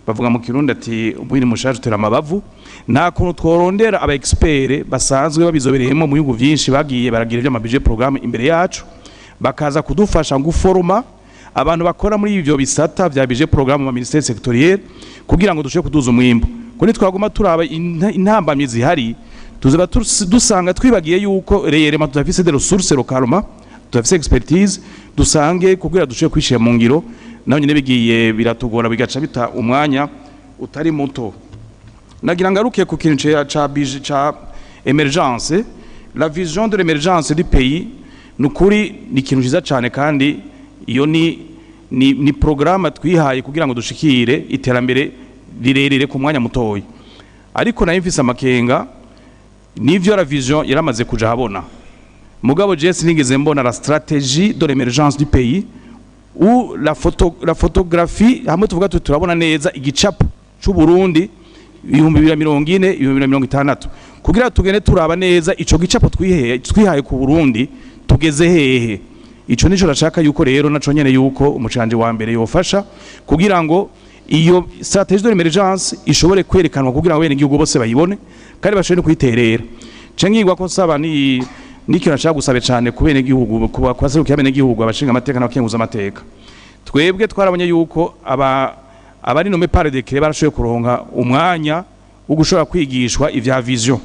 bavuga mu Kirundi ati ubwini mushaje utera amabavu, nta kuntu tworondera aba expert basanzwe babizobereyemo mu bihugu byinshi bagiye baragira ibyo budget programme imbere yacu bakaza kudufasha guforma abantu bakora muri ivyo bisata vya budget programme mu ministère sectoriel kugira ngo dushe kuduza umwimbo. Kuri twaguma turaba intambamye zihari tuzaba dusanga twibagiye yuko reyerema tutafise de ressources localement, tutafise expertise dusange kugira dushe kwishira mu ngiro naho nyine bigiye biratugora bigaca bita umwanya utari muto. Nagira ngaruke ku kintu ca budget ca emergence, la vision de l'émergence du pays nukuri ni kintu ciza cyane kandi iyo ni programme twihaye kugira ngo dushikire iterambere rirerire ku mwanya mutoyi. Ariko nayo mfise amakenga nivyo la vision yaramaze kuja habona, mugabo Jesse nigeze mbona la stratégie de l'émergence du pays ou la photographie hamwe tuvuga turabona neza igicapo c'u Burundi 2040 2060 kugira tugene turaba neza ico gicapo twihaye ku Burundi tugeze hehe. Ico nico rashaka yuko rero naco nyene yuko umucanje wa mbere yofasha kugira ngo iyo stratégie de l'émergence ishobore kwerekanwa kugira ngo bene igihugu bose bayibone kandi bashobore kwiterera. Cengirwa ko saba ni kintu nashaka gusabe cyane ku bene igihugu kwaserukiye bene igihugu abashinga amateka n'abakenguza amateka. Twebwe twarabonye yuko abari nome par décret barashoboye kuronka umwanya wo gushobora kwigishwa ivya vision.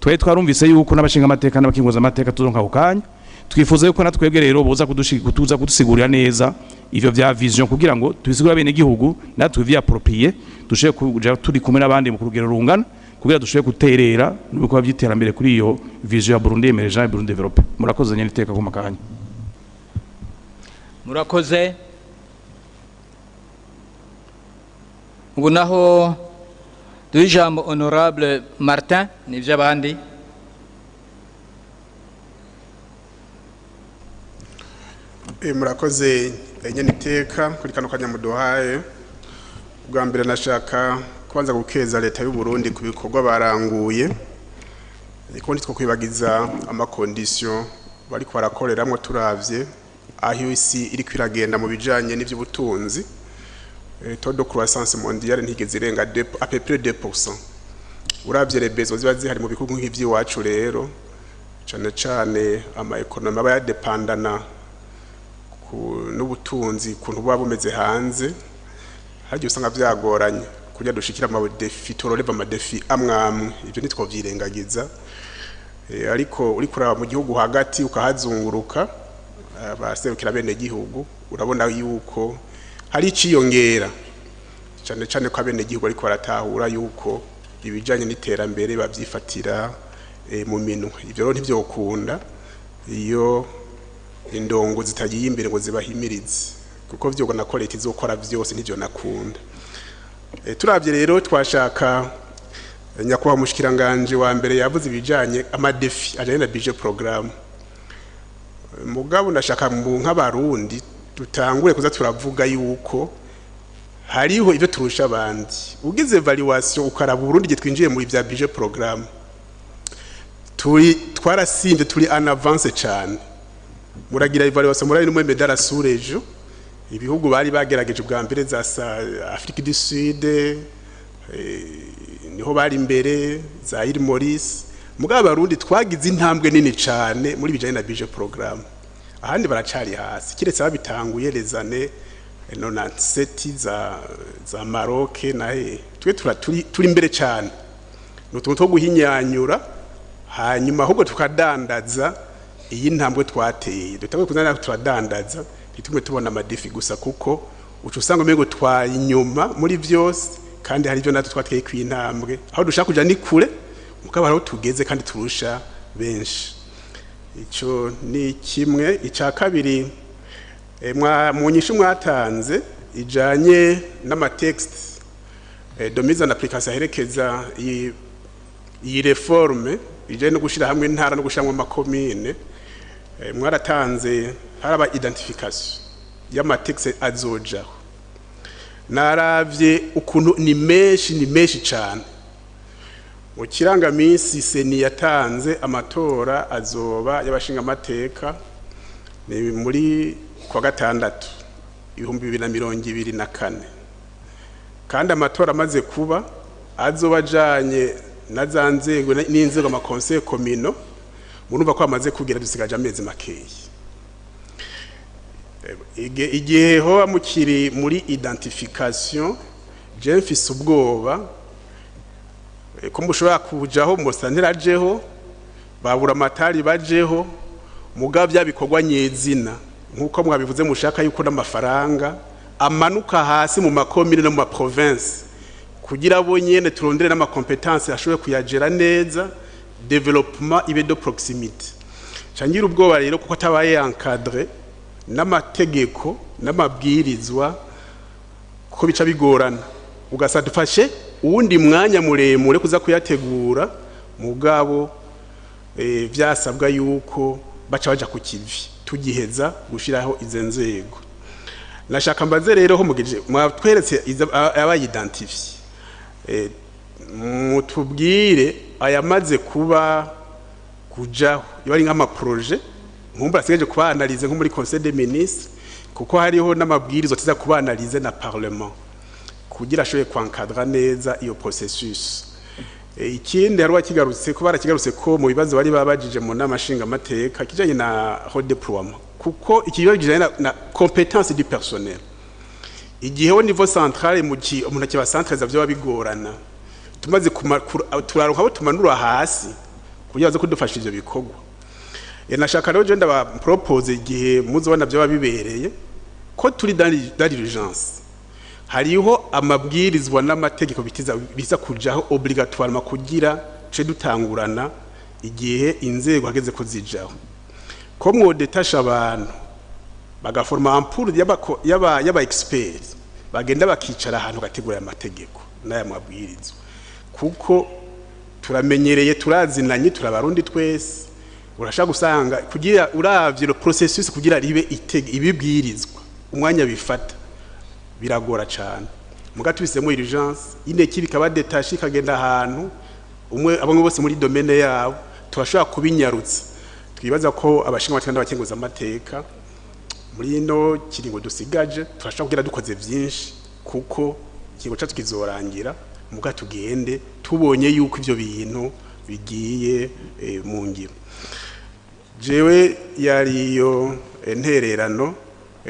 Twarumvise yuko n'abashinga amateka n'abakenguza amateka tuzonka ukanya twifuza yuko natwebwe rero boza kudusigurira neza ivyo vya vision kugira ngo tubisigura bene igihugu natwe vya approprié dushe kuja turi kumwe n'abandi mu rugero rungana kugira dushe guterera n'uko byiterambere kuri iyo vision ya Burundi emergent et Burundi développé. Murakoze nyeniteka ku makanya. Murakoze. Ubu naho duijambo honorable Martin nivyo abandi. Murakoze nyeniteka kuri kano kanya muduhaye. Bwa mbere nashaka kwanza gukeza leta y'u Burundi ku bikorwa baranguye, ariko nitwo kwibagiza amakondisiyo bari kwarakoreramwe turavye aho isi iri kwiragenda mu bijanye n'ivy'ubutunzi. Taux de croissance mondiale ntigeze irenga à peu près 2%. Uravye rebezo ziba zihari mu bihugu nk'ivy'iwacu rero cane ama economy aba yadependana n'ubutunzi kuntu buba bumeze hanze, hari usanga byagoranye kujya dushikira ama defi tororeva ama defi amwamwe. Ivyo nitwo vyirengagiza ariko uri kuraba mu gihugu hagati ukahazunguruka abaserukira bene gihugu urabona yuko hari iciyongera cyane cyane ko abene gihugu ariko baratahura yuko ibijanye n'iterambere bavyifatira mu minwe ivyo rero ntivyokunda iyo indongo zitagiye imbere ngo zibahimirize kuko vyo gona ko leta izokora vyose ntivyo nakunda turavye rero twashaka nyakubahwa mushikiranganje wa mbere yavuze ibijanye amadefi ajanye na budget programme mugabo ndashaka nk'abarundi tutangure kuza turavuga yuko hariho ivyo turusha abandi ugize evaluation ukaraba Burundi gitwinjiye muri vya budget programme twarasimvye turi en avance cyane muragira evaluation muri no medala surejo ibihugu bari bagerageje bwa mbere za Afrique du Sud niho bari imbere za Île Maurice mugabo Abarundi twagize intambwe nini cyane muri bijanye na budget programme ahandi baracari hasi kiretse babitanguye les années 97 za Maroc nahe turi imbere cyane n'utuntu two guhinyanyura hanyuma ahubwo tukadandaza iyi ntambwe twateye dutawe kuzana turadandaza ntitume tubona amadefi gusa kuko ucu usanga mego twayinyuma muri vyose kandi hari byo natwe twateye kwintambwe aho dushaka kuja ni kure mukabaraho tugeze kandi turusha benshi ico ni kimwe ica kabiri mu nyishu mwatanze ijanye n'amatext de mise en application herekeza iyi reforme ijanye no gushira hamwe intara no gushiramwe amakomine mwaratanze haraba identification y'amatext azojaho naravye ukuntu ni menshi cyane mu kirangamisi seni yatanze amatora azoba y'abashinga amateka ni muri kwa gatandatu 2024 kandi amatora amaze kuba azoba janye nazanzego n'inzego ama conseil communal murumva ko amaze kugira dusigaje amezi makeyi igihe ho amukiri muri identification je mfise ubwoba ko mushobora kujaho musantirajeho babura amatari bajeho mugavya bikorwa nyezina nkuko mwabivuze mushaka yuko n'amafaranga amanuka hasi mu makomine no mu province kugira bo nyene turondere n'ama competence ashobore kuyagera neza development ibe de proximité cangira ubwoba rero kuko tabaye encadré n'amategeko n'amabwirizwa ko bica bigorana ugasa dufashe uwundi mwanya muremure kuza kuyategura mugabo vyasabwa yuko baca baja ku kivi tugiheza gushiraho izo nzego nashaka mbaze rero ho mugije mwatweretse abayidentifie mutubwire ayamaze kuba kujaho yari nk'ama projet nkumva asigaje kuba analyse nko muri conseil des ministres kuko hariho n'amabwirizo tiza kuba analyse na parlement kugira ashoye kwankadra neza iyo processus ikindi harwa kigarutse ko barakigarutse ko mu bibazo bari babajije mu namashinga amateka kijanye na redeploiement kuko ikibazo kijanye na compétence du personnel igihe au niveau central mu gihe umuntu akiba centralize byo babigorana tumaze turaruka abo tumanura hasi kugira zo kudufasha ivyo bikorwa nashaka rero je ndaba propose igihe muzobona byo babibereye ko turi dans l'urgence hariho amabwirizwa n'amategeko biza kujaho obligatoirement kugira ce dutangurana igihe inzego hageze ko zijaho ko mwodetasha abantu bagaforma ampuru yaba expert bagenda bakicara ahantu gategura amategeko n'aya mabwirizwa kuko turamenyereye turazinanye turabarundi twese urashaka gusanga kugira uravye le processus kugira ribe ibibwirizwa umwanya bifata biragora cyane muga tubisemo urgence ineki bikaba détaché kagenda ahantu umwe abamwe bose muri domaine yabo turashaka kubinyarutsa twibaza ko abashinga batanda bakenguza amateka muri ino kiringo dusigaje turashaka kugira dukoze byinshi kuko kigo cyacu kizorangira muga tugende tubonye yuko ivyo bintu bigiye mu ngiro jewe yariyo ntererano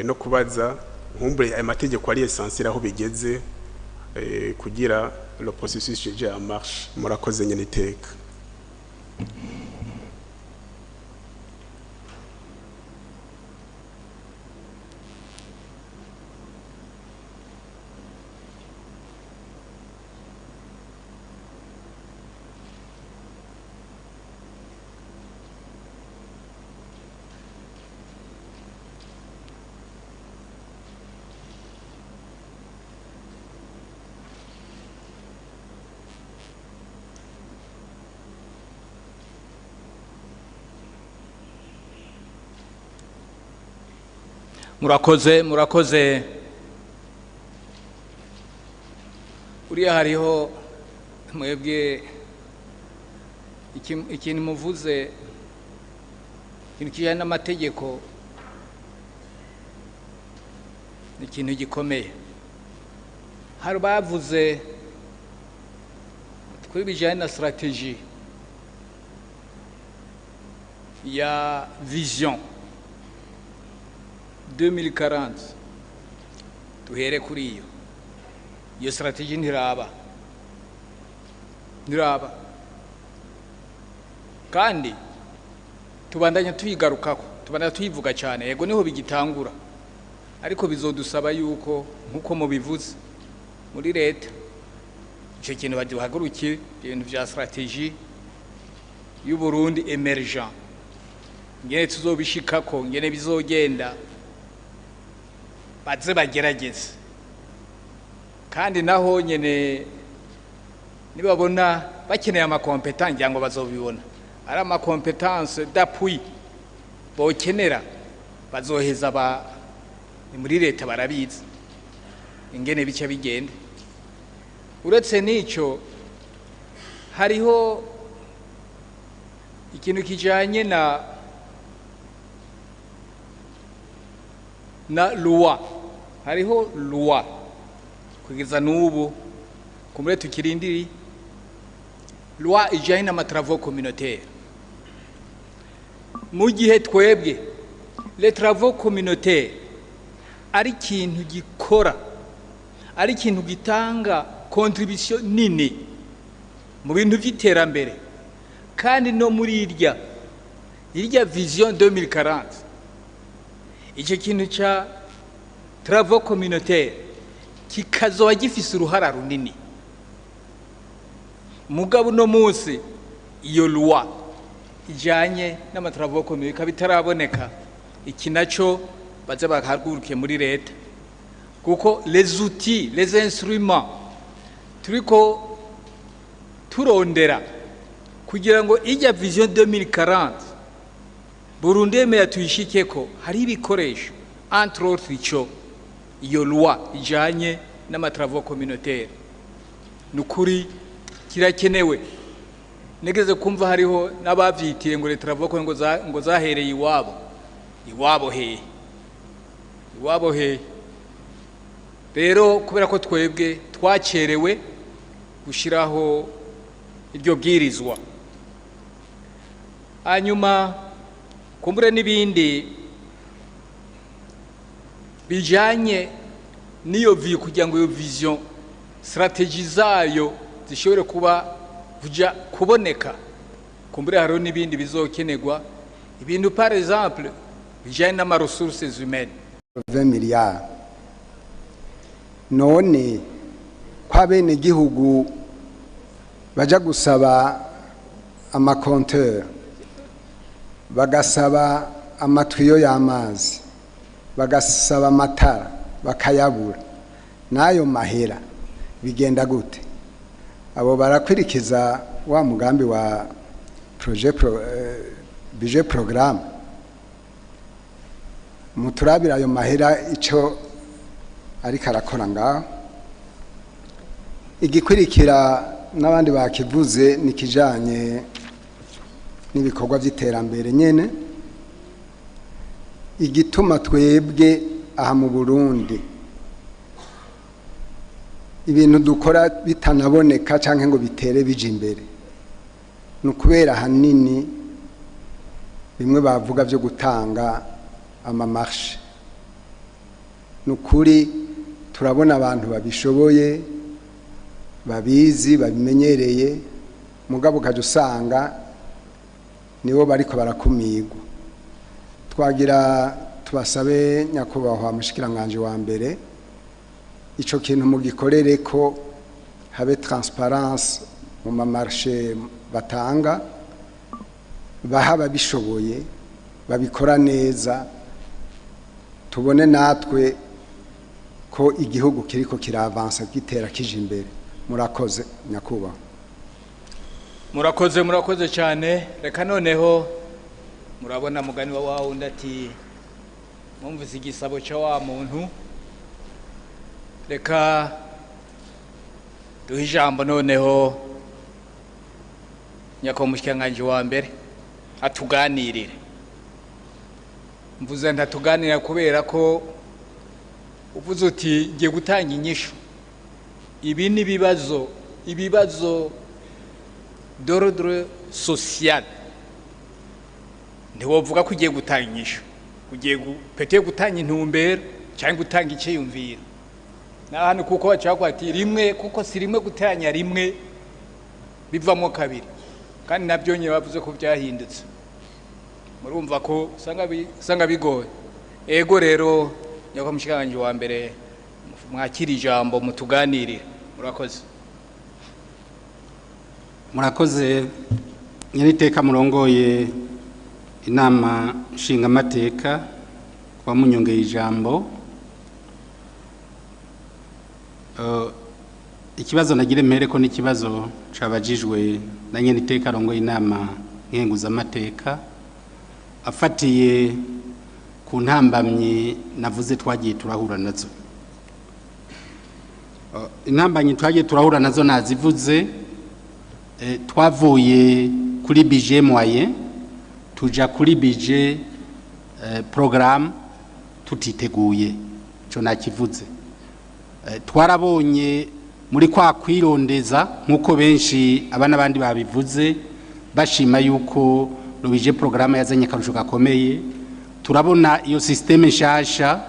no kubaza nkumbure aya mategeko ari essentiel aho bigeze kugira le processus je en marche murakoze nyene iteka murakoze uriya hariho mwebwe ikintu muvuze ikintu kijyanye n'amategeko ni ikintu gikomeye hari bavuze kuri bijyanye na strategie ya vision 2040 tuhere kuri iyo strategie ntiraba kandi tubandanya tuyigarukako tubandanya tuyivuga cyane yego niho bigitangura ariko bizodusaba yuko nkuko mubivuze muri leta icyo kintu baduhagurukire ibintu bya strategie y'u Burundi emergent ngene tuzobishikako ngene bizogenda baze bagerageze kandi naho nyene nibabona bakeneye amakompetence ngira ngo bazobibona ari amakompetence d'appui bokenera bazoheza muri leta barabizi ingene bice bigenda uretse n'icyo hariho ikintu kijanye na loi hariho loi kugeza n'ubu kumure tukirindiri loi ijanye n'amatravo communautaire mu gihe twebwe les travaux communautaires ari ikintu gikora ari ikintu gitanga contribution nini mu bintu by'iterambere kandi no muri irya vision 2040 icyo kintu cha travaux communautaires kikazoba gifise uruhara runini mugabo no munsi iyo loi ijanye n'amatravo communautaire kabitaraboneka iki naco baza bakahagurukiye muri leta kuko les outils les instruments turiko turondera kugira ngo ijya vision 2040 Burundi yemera tuyishikeko hari ibikoresho entre autres ico iyo loi ijanye n'amatravo communautaire nukuri kirakenewe negeze kumva hariho n'abavyitire ngo leta ravuga ngo zahereye iwabo he rero kubera ko twebwe twacerewe gushiraho iryo bwirizwa hanyuma kumbure n'ibindi bijanye niyo kugira ngo iyo vision strategie zayo zishobore kuja kuboneka kumbure hariho n'ibindi bizokenerwa ibintu par exemple bijanye n'ama ressources humaines 20 miliyari none kwa bene gihugu baja gusaba amakonteur bagasaba amatwiyo y'amazi bagasaba amatara bakayabura nayo mahera bigenda gute abo barakwirikiza wa mugambi wa budget programme muturabira ayo mahera ico ariko arakora ngaho igikwirikira n'abandi bakivuze nikijanye n'ibikorwa by'iterambere nyene igituma twebwe aha mu Burundi ibintu dukora bitanaboneka canke ngo bitere bije imbere nukubera hanini bimwe bavuga byo gutanga amamarche nukuri turabona abantu babishoboye babizi babimenyereye mugabo kaje usanga nibo bariko barakumirwa twagira tubasabe nyakubahwa mushikiranganje wa mbere ico kintu mu gikorere ko habe transparence mu mamarche batanga bahaba bishoboye babikora neza tubone natwe ko igihugu kiriko kiravansa gitera kije imbere murakoze nyakubahwa murakoze cyane reka noneho murabona mugani wa wundi ati mwumvise igisabo cya wa muntu reka duhe ijambo noneho nyakomushyanganje wa mbere atuganirire mvuze ntatuganira kubera ko uvuze uti ngiye gutanga inyishu ibi ni ibibazo d'ordre social ntiwovuga ko ugiye gutanga inyishu ugiye peteye gutanga intumbero cyangwa gutanga icyiyumviro n'ahantu kuko bacakwa ati rimwe kuko si rimwe gutanya rimwe bivamo kabiri kandi nabyo nyine bavuze ko byahindutse murumva ko usanga bigoye ego rero nyakomushyikiranganje wa mbere mwakira ijambo mutuganirire murakoze nyiriteka murongoye inama nshingamateka kwa munyongeye ijambo ikibazo nagire mpere ko n'ikibazo cabajijwe na nyiriteka rongoye inama nkenguzamateka afatiye ku ntambamye navuze twagiye turahura nazo intambamye twagiye turahura nazo nazivuze twavuye kuri budget moyen tuja kuri budget programme tutiteguye cyo nakivuze twarabonye muri kwa kwirondeza nkuko benshi abana bandi babivuze bashima yuko rubije programme yazanye karusho gakomeye turabona iyo systeme nshasha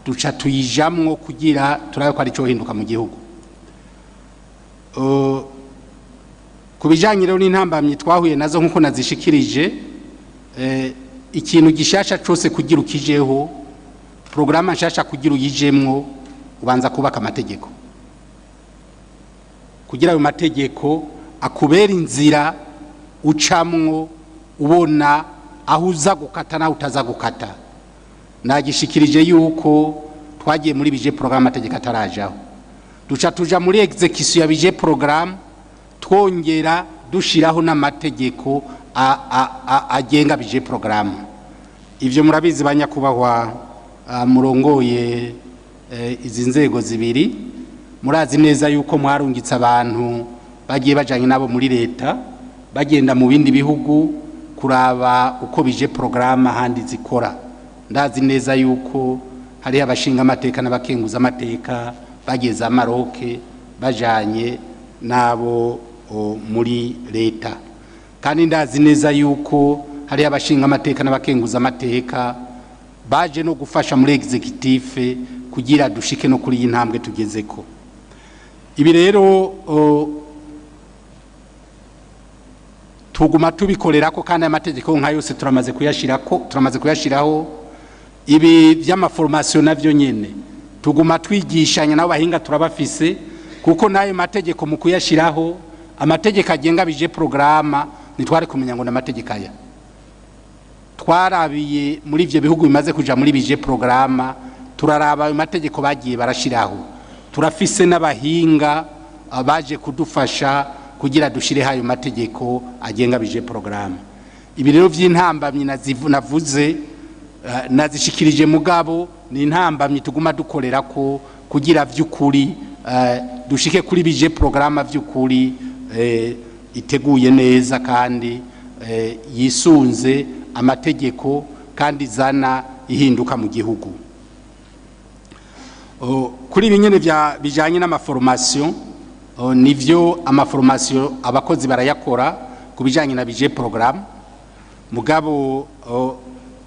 duca tuyijamwo kugira turabe ko ari cyo hinduka mu gihugu kubijanye rero n'intambamye twahuye nazo nkuko nazishikirije ikintu gishasha cyose kugira ukijeho programme nshasha kugira uyijemwo ubanza kubaka amategeko kugira ayo mategeko akubera inzira ucamwo ubona aho uza gukata naho utaza gukata nagishikirije yuko twagiye muri bije programme amategeko atarajaho duca tuja muri execution ya bije programme twongera dushiraho n'amategeko agenga bije programme ivyo murabizi banyakubahwa murongoye izi nzego zibiri murazi neza yuko mwarungitse abantu bagiye bajanye nabo muri leta bagenda mu bindi bihugu kuraba uko bije programme handi zikora ndazi neza yuko hari abashinga amateka n'abakenguza amateka bageze Maroc bajanye nabo muri leta kandi ndazi neza yuko hari abashinga amateka n'abakenguza amateka baje no gufasha muri executive kugira dushike no kuri intambwe tugezeko ibi rero tuguma tubikorera ko kandi amategeko nka yose turamaze kuyashiraho ibi by'amaformation navyo nyene tuguma twigishanya nabo bahinga turabafise kuko nayo mategeko mu kuyashiraho amategeko agenga bije programme nitware kumenya ngo n'amategeko aya twarabiye muri ivyo bihugu bimaze kuja muri bije programme turaraba ayo mategeko bagiye barashiraho turafise n'abahinga abaje kudufasha kugira dushire hayo mategeko agenga bije programme ibi rero vy'intambamye navuze nazishikirije mugabo ni intambamye tuguma dukorera ko kugira vy'ukuri dushike kuri bije programme vy'ukuri iteguye neza kandi yisunze amategeko kandi zana ihinduka mu gihugu kuri binyene bijanye n'amaformation nivyo amaformation abakozi barayakora kubijanye na bije programme mugabo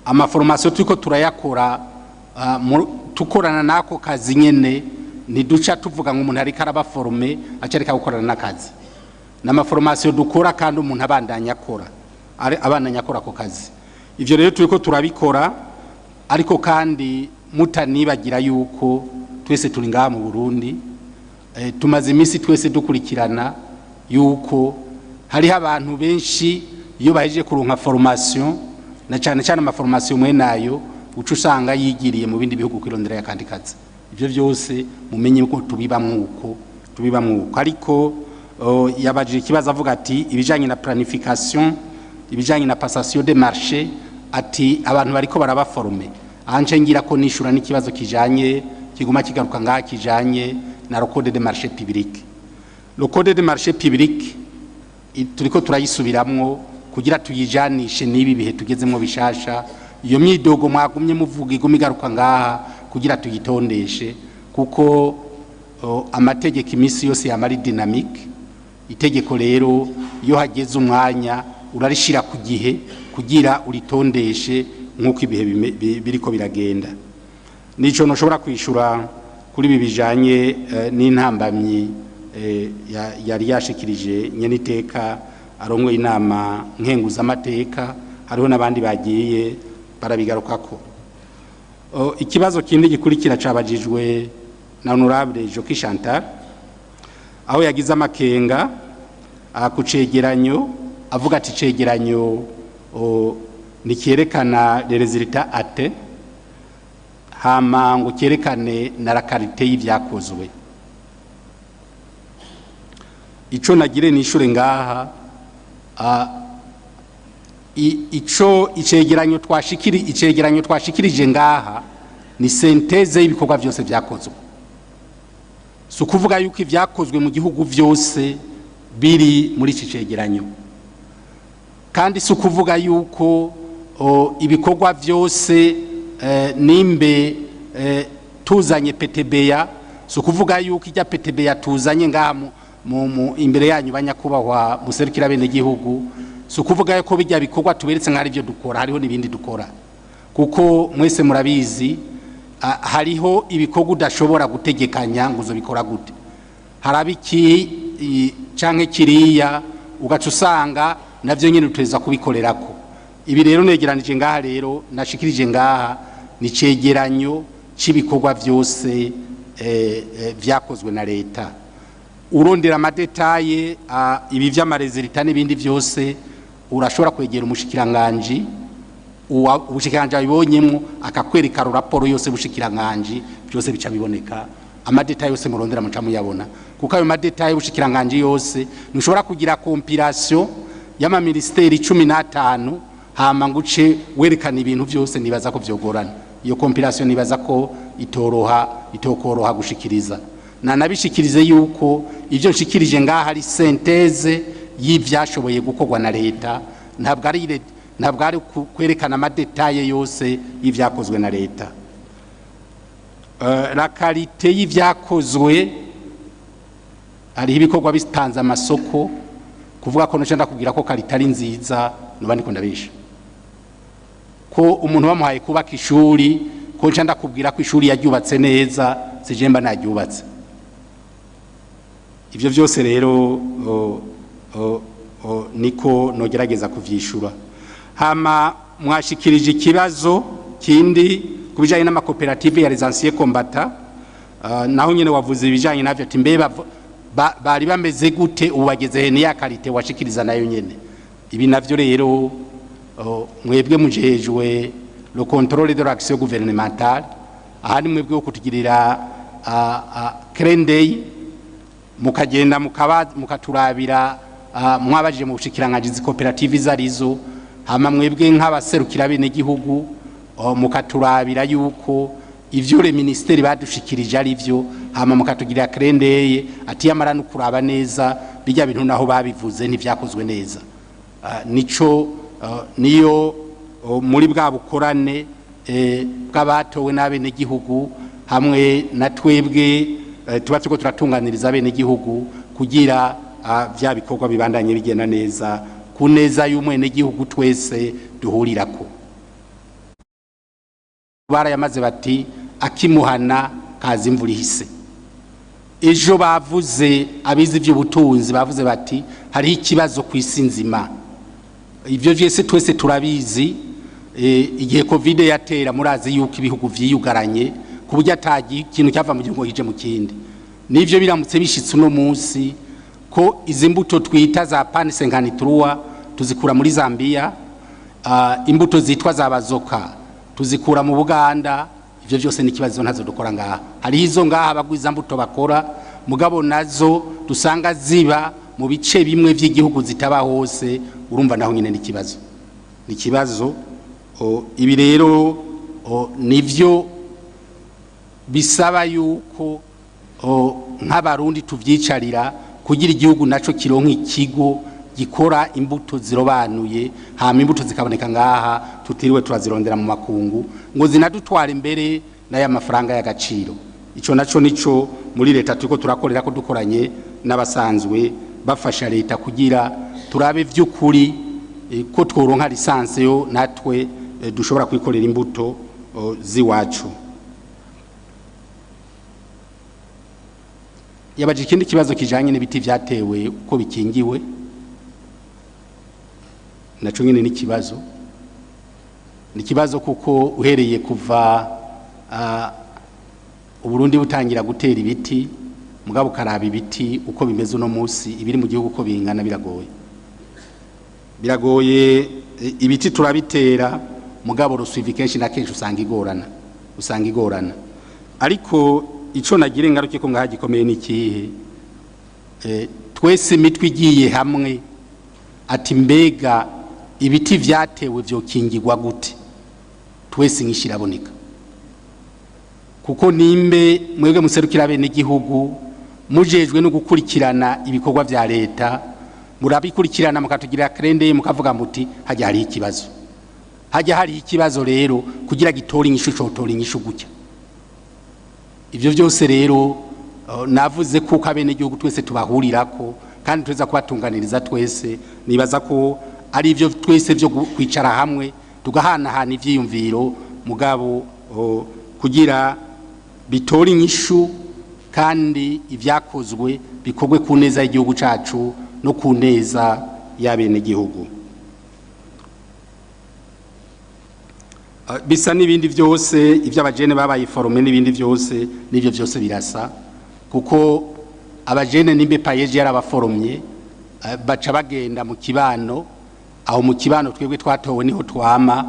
amaformation tuko turayakora tukorana nako kazi nyene niduca tuvuga ngo umuntu ari karabaforme acereka gukorana nakazi n'amaformation dukora kandi umuntu abandanya akora abandanya akora ko kazi ivyo rero turiko turabikora ariko kandi mutanibagira yuko twese turi ngaha mu Burundi tumaze imisi twese dukurikirana yuko hari abantu benshi iyo baheje kuronka formation na cyane cyane amaformation mwe nayo ucu usanga yigiriye mu bindi bihugu kwirondera yakandi kazi ivyo byose mumenye ko tubibamwuko ariko yabajije ikibazo avuga ati ibijanye na planification ibijanye na passation de marché ati abantu bariko barabaforume anje ngira ko nishura n'ikibazo kijanye kiguma kigaruka ngaha kijanye na code de marché public. Le code de marché public turiko turayisubiramwo kugira tuyijanishe n'ibi bihe tugezemwo bishasha. Iyo myidogo mwagumye muvuga iguma igaruka ngaha kugira tuyitondeshe kuko amategeko imisi yose yamari dynamique. Itegeko rero iyo hageze umwanya urarishira ku gihe kugira uritondeshe nk'uko ibihe biriko biragenda. Nico noshobora kwishura kuri ibi bijanye n'intambamyi yari yashikirije nyeniteka arongoye inama nkenguza amateka, hariho n'abandi bagiye barabigarukako. Ikibazo kindi gikurikira cabajijwe na honorable Joki Chantal aho yagize amakenga ku cegeranyo avuga ati cegeranyo nikierekana les résultats ate hama ngo cyerekane na la qualité y'ivyakozwe. Ico nagire nishure ngaha ico icegeranyo twashikirije ngaha ni synthèse y'ibikorwa byose vyakozwe. So kuvuga yuko ivyakozwe mu gihugu vyose biri muri iki cegeranyo, kandi si ukuvuga yuko ibikorwa byose nimbe tuzanye PTBA, si ukuvuga yuko ijya PTBA tuzanye ngaha imbere yanyu banyakubahwa muserukira bene gihugu, si ukuvuga yuko bijya bikorwa tuberetse nk'ari byo dukora, hariho n'ibindi dukora kuko mwese murabizi hariho ibikorwa udashobora gutegekanya ngo uzobikora gute, harabiki canke kiriya ugaca usanga navyo nyene uteza kubikorerako. Ibi rero negeranije ngaha rero nashikirije ngaha ni cegeranyo cibikorwa byose vyakozwe na leta. Urondera amadetaye ibi vy'amarezilita n'ibindi byose urashobora kwegera umushikiranganje, ubushikiranganje abibonyemwo akakwereka raporo yose bushikiranganje byose bica biboneka. Amadetaye yose murondera muca muyabona kuko ayo madetaye bushikiranganje yose nushobora kugira compilation y'ama ministeri 15 hama nguce werekana ibintu byose nibaza ko vyogorana. Iyo compilation nibaza ko itokoroha gushikiriza. Na nabishikirize yuko ivyo nshikirije ngaha hari synthèse y'ivyashoboye gukorwa na leta, ntabwo ari kwerekana amadetaye yose y'ivyakozwe na leta. La qualité y'ivyakozwe ari ibikorwa bitanze amasoko, kuvuga ko nocenda kugira ko qualité ari nziza nubandi ko ndabisha ko umuntu bamuhaye kubaka ishuri ko nca ndakubwira ko ishuri yaryubatse neza sijemba naryubatse. Ivyo byose rero niko nogerageza kuvyishura. Hama mwashikirije ikibazo kindi kubijanye n'amakoperative ya les anciens combattants, naho nyene wavuze ibijanye navyo ati mbe bari bameze gute ubageze ni ya qualité washikiriza nayo nyene. Ibi navyo rero mwebwe mujejwe le contrôle de l'action gouvernementale, ahandi mwebwe wo kutugirira crendey mukagenda mukaturabira mwabajije mu bushikiranganje zi koperative zarizo, hama mwebwe nk'abaserukira bene gihugu mukaturabira yuko ivyo le ministeri badushikirije ari byo, hama mukatugirira crendey ati yamara no kuraba neza bijya bintu naho babivuze ntivyakozwe neza. Nico niyo muri bwa bukorane bw'abatowe n'abene gihugu hamwe na twebwe tuba tuko turatunganiriza bene gihugu kugira vya bikorwa bibandanye bigenda neza kuneza y'umwene gihugu twese duhurirako. Barayamaze bati akimuhana kazi imvura ihise. Ejo bavuze abizi by'ubutunzi bavuze bati hari ikibazo kw'isi nzima. Ivyo vyese twese turabizi. Igihe covid yatera murazi yuko ibihugu vyiyugaranye kuburyo atagiye ikintu cyava mu gihugu hije mu kindi. Nivyo biramutse bishitse uno munsi ko izi mbuto twita za pan 53 tuzikura muri Zambia, imbuto zitwa za bazoka tuzikura mu Buganda. Ivyo byose ni kibazo ntazo dukora ngaha. Hari izo ngaha abagwiza mbuto bakora mugabo nazo dusanga ziba mu bice bimwe vy'igihugu zitaba hose, urumva naho nyine ni kibazo ibi rero nivyo bisaba yuko nk'abarundi tuvyicarira kugira igihugu naco kironka ikigo gikora imbuto zirobanuye hama imbuto zikaboneka ngaha tutiriwe turazirondera mu makungu ngo zinadutwara imbere n'aya mafaranga y'agaciro. Ico naco nico muri leta turiko turakorera ko dukoranye n'abasanzwe bafasha leta kugira turabe vy'ukuri ko tworonka lisanse yo natwe dushobora kwikorera imbuto ziwacu. Yabaje ikindi kibazo kijanye n'ibiti vyatewe uko bikingiwe, naco nyene ni kibazo kuko uhereye kuva Uburundi butangira gutera ibiti mugabo karaba ibiti uko bimeze no musi ibiri mu gihugu uko bingana biragoye ibiti turabitera mugabo rusuivi kenshi na kenshi usanga igorana ariko ico nagira ingaruke ko ngaha gikomeye n'ikihe twese imitwe igiye hamwe ati mbega ibiti vyatewe vyokingirwa gute twese nkishiraboneka kuko nimbe mwebwe muserukira bene igihugu mujejwe no gukurikirana ibikorwa vya leta murabikurikirana mukatugira krende mukavuga muti hajya hari ikibazo rero kugira gitora inyishu cotora inyishu gutya. Ivyo byose rero navuze kuko abene igihugu twese tubahurirako kandi tuza kubatunganiriza twese nibaza ko ari ivyo twese byo kwicara hamwe tugahanahana ivyiyumviro mugabo kugira bitora inyishu kandi ivyakozwe bikorwe ku neza y'igihugu cacu no ku neza y'abene igihugu. Bisa n'ibindi vyose ivy'abajene babaye forme n'ibindi vyose n'ivyo vyose birasa kuko abajene nimbe payeje yarabaforomye baca bagenda mu kibano aho mu kibano twebwe twatowe niho twama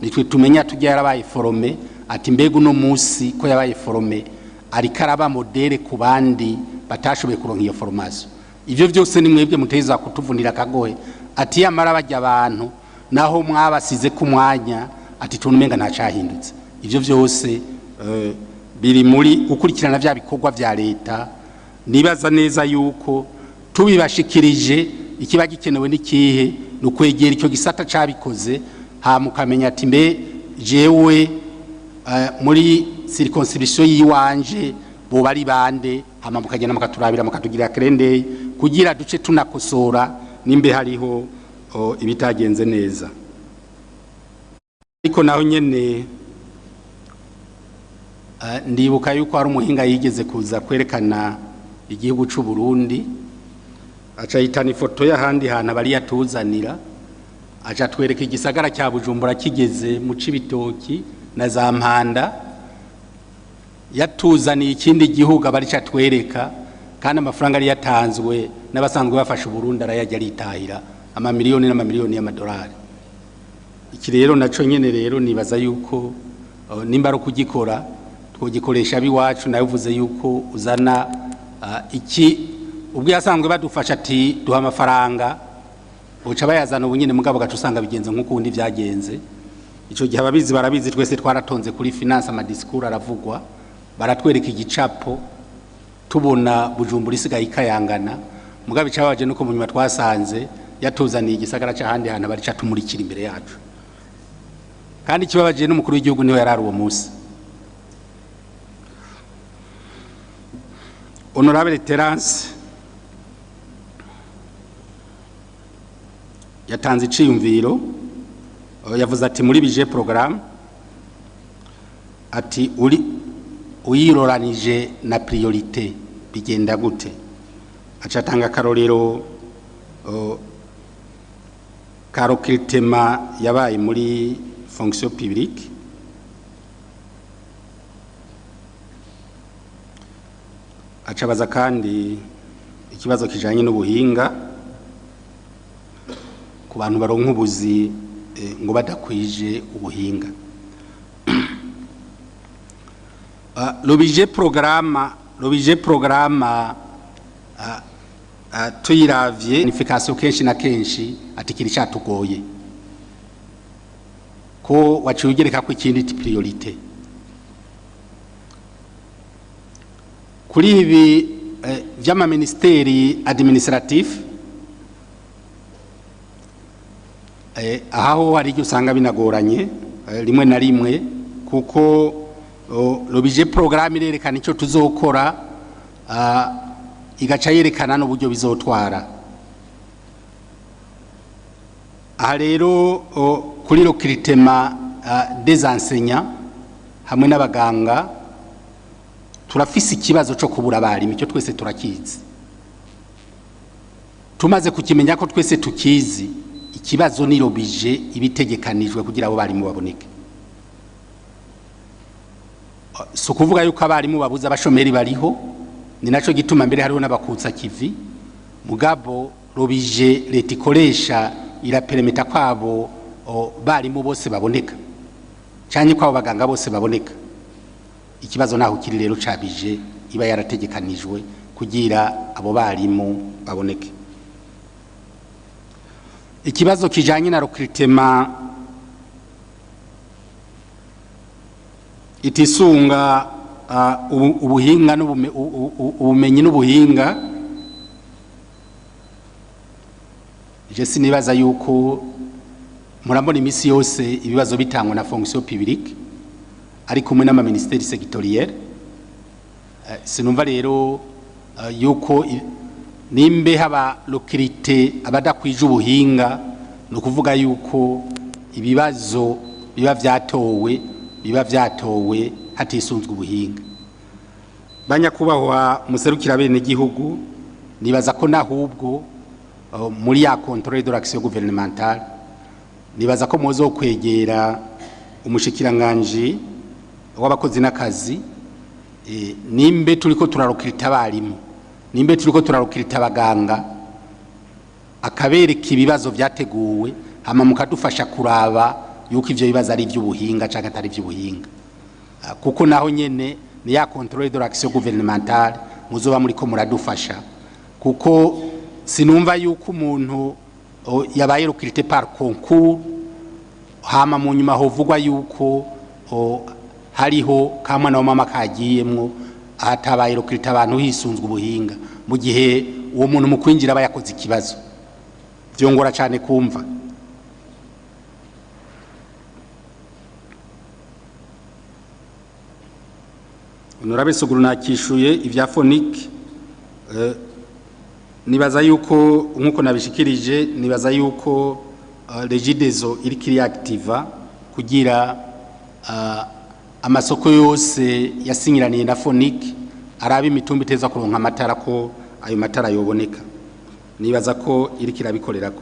nitwe tumenya tujya yarabaye forome ati mbega uno musi ko yabaye forome ari karaba modele ku bandi batashoboye kuronka iyo formation. Ivyo byose ni mwebwe muteza kutuvunira kagoye ati yamara bajya abantu naho mwabasize ku mwanya ati tunumenga nta cyahindutse. Ivyo byose biri muri gukurikirana vya bikorwa vya leta nibaza neza yuko tubibashikirije ikiba gikenewe n'ikihe nukwegera icyo gisata cabikoze ha mukamenya ati mbe jewe muri circonscription yiwanje bo bari bande hama mukagenda mukaturabira mukatugira krende kugira duce tunakosora nimbe hariho ibitagenze neza. Ariko naho nyene ndibuka yuko ari umuhinga yigeze kuza kwerekana igihugu c'u Burundi aca yitana ifoto y'ahandi hana bari yatuzanira aca twereka igisagara cya Bujumbura kigeze mu Cibitoki na za Mpanda yatuzaniye ikindi gihugu abari catwereka kandi amafaranga ari yatanzwe n'abasanzwe bafasha Burundi arayajya ritahira amamiliyoni n'amamiliyoni y'amadolari. Iki rero naco nyene rero nibaza yuko nimba ro kugikora twogikoresha biwacu navuze yuko uzana iki ubwo yasanzwe badufasha ati duha amafaranga uca bayazana ubunyene mugabo gatusanga bigenze nkuko undi vyagenze. Ico gihe ababizi barabizi twese twaratonze kuri finance amadiscours aravugwa baratwereka igicapo tubona Bujumbura isigaye ikayangana mugabo icabaje nuko munyuma twasanze yatuzaniye igisagara cyahandi hana bari catumurikira imbere yacu kandi kibabaje n'umukuru w'igihugu niwe yarari uwo musi. Honorable Terence yatanze iciyumviro yavuze ati muri bije programme ati uri uyiroranije na priorité bigenda gute acatanga karorero karokritema yabaye muri fonction publique acabaza kandi ikibazo kijanye n'ubuhinga ku bantu baronka ubuzi ngo badakwije ubuhinga. Lobije programme tuyiravye nification kenshi na kenshi atikiri cyatugoye ko waciye ugereka ko ikindi priorite kuri ibi vy'amaministeri administratif aho hari ibyo usanga binagoranye rimwe na rimwe kuko robije programme irerekana icyo tuzokora igaca yerekana n'uburyo bizotwara. Aha rero kuri recrutement des enseignants hamwe n'abaganga turafise ikibazo cyo kubura abarimu, icyo twese turakizi. Tumaze kukimenya ko twese tukizi, ikibazo ni robije ibitegekanijwe kugira abo barimu baboneke. So kuvuga yuko abarimu babuza abashomeri bariho, ni naco gituma mbere hariho n'abakutsa kivi, mugabo robije leta ikoresha iraperemeta kwabo barimu bose baboneka cyane kwabo baganga bose baboneka. Ikibazo naho kiri rero cabije iba yarategekanijwe kugira abo barimu baboneke. Ikibazo kijanye na recrutement itisunga ubuhinga ubumenyi n'ubuhinga, je sinibaza yuko murambona imisi yose ibibazo bitangwa na fonction publique ari kumwe n'ama ministeri sectoriel. Sinumva rero yuko nimbe haba localité abadakwije ubuhinga no kuvuga yuko ibibazo biba vyatowe hatisunzwe ubuhinga. Banyakubahwa muserukira bene gihugu, nibaza ko nahubwo muri ya contrôle de l'action gouvernementale nibaza ko muzo kwegera umushikiranganje w'abakozi n'akazi, nimbe turiko turarukirita abarimu, nimbe turiko turarukirita abaganga, akabereka ibibazo vyateguwe hama mukadufasha kuraba yuko ivyo bibazo ari ivy'ubuhinga canke atari ivy'ubuhinga, kuko naho nyene ni ya contrôle de l'action gouvernementale muzoba muri ko muradufasha, kuko sinumva yuko umuntu yabaye recruté par concours hama mu nyuma hovugwa yuko hariho kamwe na mama kagiyemwo atabaye recruté abantu hisunzwe ubuhinga, mu gihe uwo muntu mu kwinjira aba yakoze ikibazo. Vyongora cyane kumva. Honorable Suguru nakishuye ivya phonique, nibaza yuko nkuko nabishikirije, nibaza yuko Regideso iri kiri activa kugira amasoko yose yasinyiraniye na phonique arabe imitumba iteza kuronka amatara ko ayo matara yoboneka. Nibaza ko iri kirabikorerako.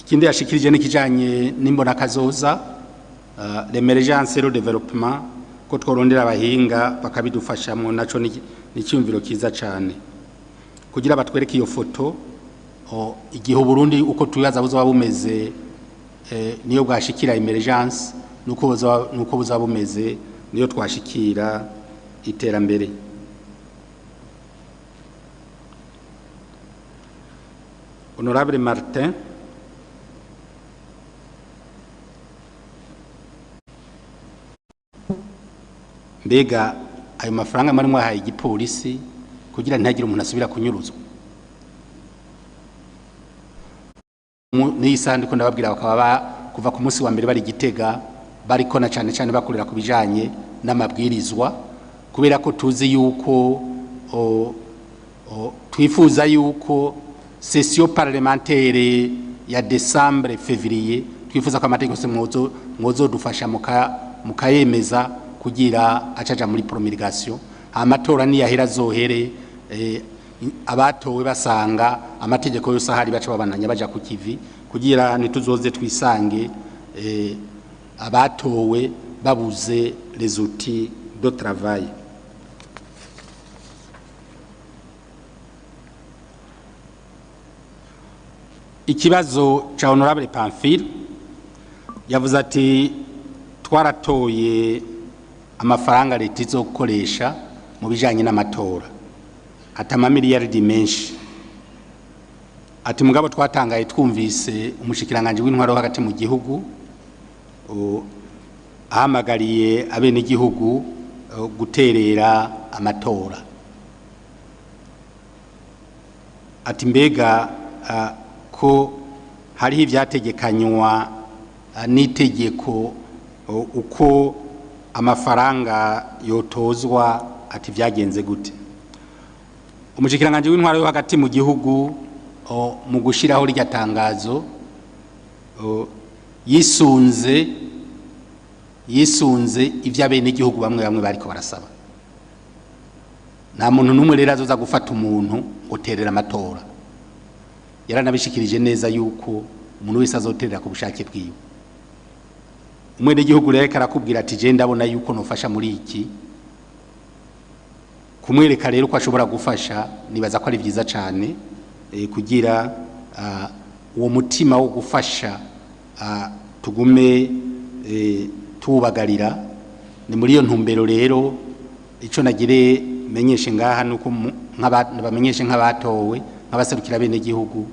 Ikindi yashikirije n'ikijanye n'imbona kazoza, l'emergence et le développement, ko tworondera abahinga bakabidufashamo, naco n'icyumviro kiza cyane kugira batwereke iyo foto igihe Burundi uko tuyaza buzo bumeze, niyo bwashikira emergence nuko buzo bumeze niyo twashikira iterambere. Honorable Martin, mbega ayo mafaranga mari mwahaye igipolisi kugira ntagire umuntu asubira kunyuruzwa? N'isandiko ndababwira bakaba kuva ku munsi wa mbere bari Gitega bariko na cyane cyane bakorera ku bijanye n'amabwirizwa, kubera ko tuzi yuko twifuza yuko session parlementaire ya décembre février twifuza ko amategeko se mwozo dufasha mukayemeza kugira acaja muri promulgation. Amatora ni yahera zohere abatowe basanga amategeko yose ahari baca babananya baja ku kivi kugira nituzoze twisange abatowe babuze les outils de travail. Ikibazo cha Honorable Pamphile yavuze ati twaratoye amafaranga leta izokoresha mu bijanye n'amatora. ati amamiliyaridi menshi, ati mugabo twatangaye twumvise umushikiranganje w'intwaro hagati mu gihugu ahamagariye abenegihugu guterera amatora. Ati mbega ko hariho ivyategekanywa n'itegeko uko amafaranga yotozwa, ati vyagenze gute? Umushikiranganje w'intwaro yo hagati mu gihugu mu gushiraho rya tangazo yisunze ivy'abenegihugu bamwe bamwe bariko barasaba. Nta muntu n'umwe rero azoza gufata umuntu uterera amatora. Yaranabishikirije neza yuko umuntu wese azoterera ku bushake bwiwe. Umwenegihugu rero karakubwira ati je ndabona yuko nofasha muri iki, kumwereka rero ko ashobora gufasha, nibaza ko ari vyiza cyane kugira uwo mutima wo gufasha tugume tubagarira. Ni muri iyo ntumbero rero ico nagire menyeshe ngaha nuko bamenyeshe nk'abatowe nk'abaserukira bene gihugu,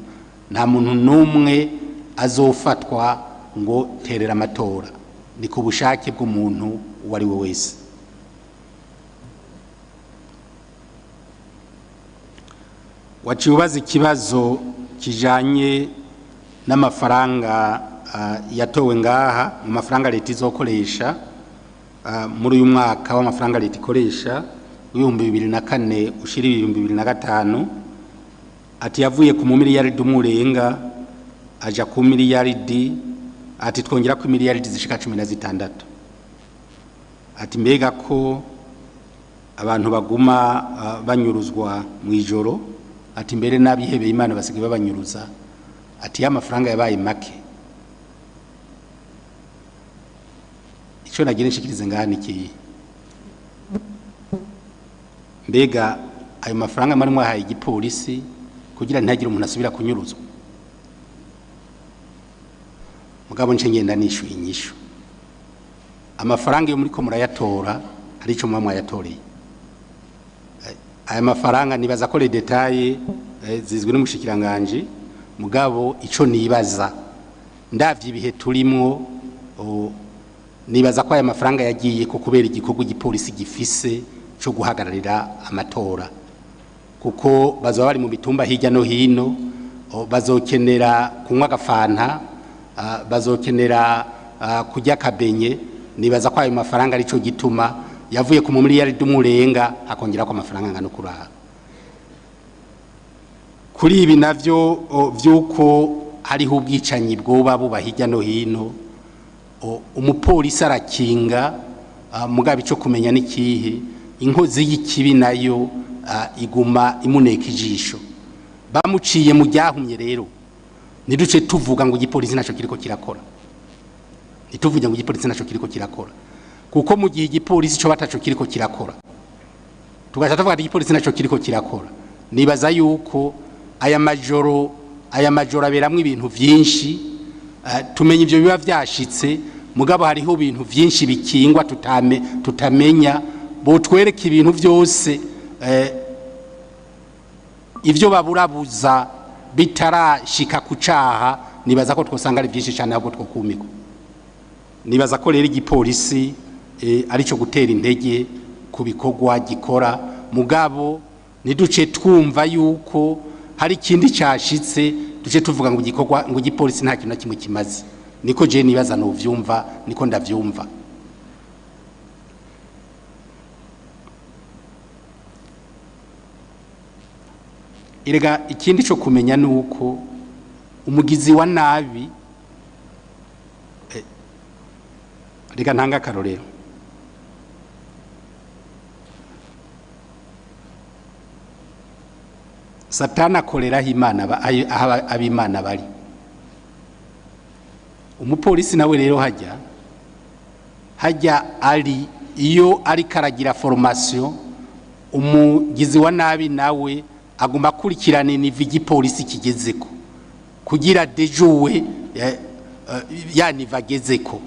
nta muntu n'umwe azofatwa ngo terera amatora, ni ku bushake bw'umuntu uwo ari we wese. Waciye ubaza ikibazo kijanye n'amafaranga yatowe ngaha, mu mafaranga leta izokoresha muri uyu mwaka w'amafaranga leta ikoresha w'ibihumbi 2004 ushira 2005. Ati yavuye ku miliyaridi umurenga aja ku miliyaridi, ati twongera ku miliyaridi zishika 16. Ati mbega ko abantu baguma banyuruzwa mu ijoro, ati mbere n'abihebeye Imana basigaye babanyuruza, ati ya mafaranga yabaye make. Ico nagira nshikirize ngani iki, mbega ayo mafaranga mari mwahaye igipolisi kugira ntagire umuntu asubira kunyuruzwa? Mugabo nce ngenda nishu inyishu, amafaranga yo muri ko murayatora hari ico mwamwe yatoreye. Aya mafaranga nibaza ko le detail zizwe n'umushikiranganje, mugabo ico nibaza ndavye ibihe turimwo, nibaza ko aya mafaranga yagiye ko kubera igikorwa igipolisi gifise cyo guhagararira amatora, kuko bazaba bari mu bitumba hirya no hino, bazokenera kunywa agafanta, bazokenera kujya kabenye. Nibaza ko ayo mafaranga ari cyo gituma yavuye ku miliyaridi umurenga akongera ko amafaranga ngano kuraha. Kuri ibi navyo vyuko hariho ubwicanyi bwoba buba hirya no hino, umupolisi arakinga, mugabe ico kumenya n'ikihe, inkozi y'ikibi nayo iguma imuneka ijisho. Bamuciye mu ryahumye rero niduce tuvuga ngo igipolisi naco kiriko kirakora, nituvuga ngo igipolisi naco kiriko kirakora, kuko mu gihe igipolisi cyo bataco kiriko kirakora tugacha tuvuga igipolisi naco kiriko kirakora, nibaza yuko aya majoro aberamwe ibintu vyinshi, tumenye ivyo biba vyashitse, mugabo hariho ibintu vyinshi bikingwa tutamenya, bo twereka ibintu vyose ivyo baburabuza bitarashika kucaha. Nibaza ko twosanga ari vyinshi cyane ahubwo twokumiko. Nibaza ko rero igipolisi ari cyo gutera intege ku bikorwa gikora, mugabo niduce twumva yuko hari ikindi cyashitse duce tuvuga ngo igikorwa ngo igipolisi nta kintu na kimwe kimaze. Niko je nibaza no vyumva, niko ndavyumva. Irega ikindi cyo kumenya nuko umugizi wa nabi, rega ntanga karorero, Satana akorera Imana abimana bari. Umupolisi nawe rero hajya ari iyo ari karagira formation, umugizi wa nabi nawe agomba kurikirana igipolisi kigezeko kugira dejuwe yanivagezeko.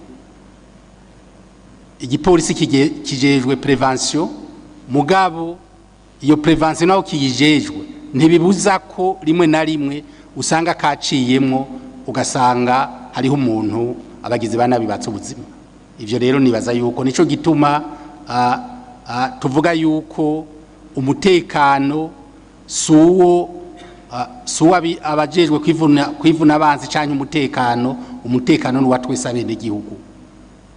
Igipolisi kijejwe prevention, mugabo iyo prevention naho kiyijejwe ntibibuza ko rimwe na rimwe usanga kaciyemwo ugasanga hariho umuntu abagizi banabi batse ubuzima. Ivyo rero nibaza yuko nico gituma tuvuga yuko umutekano suwo abajejwe kwivuna abanzi canke umutekano ni watwese abene gihugu,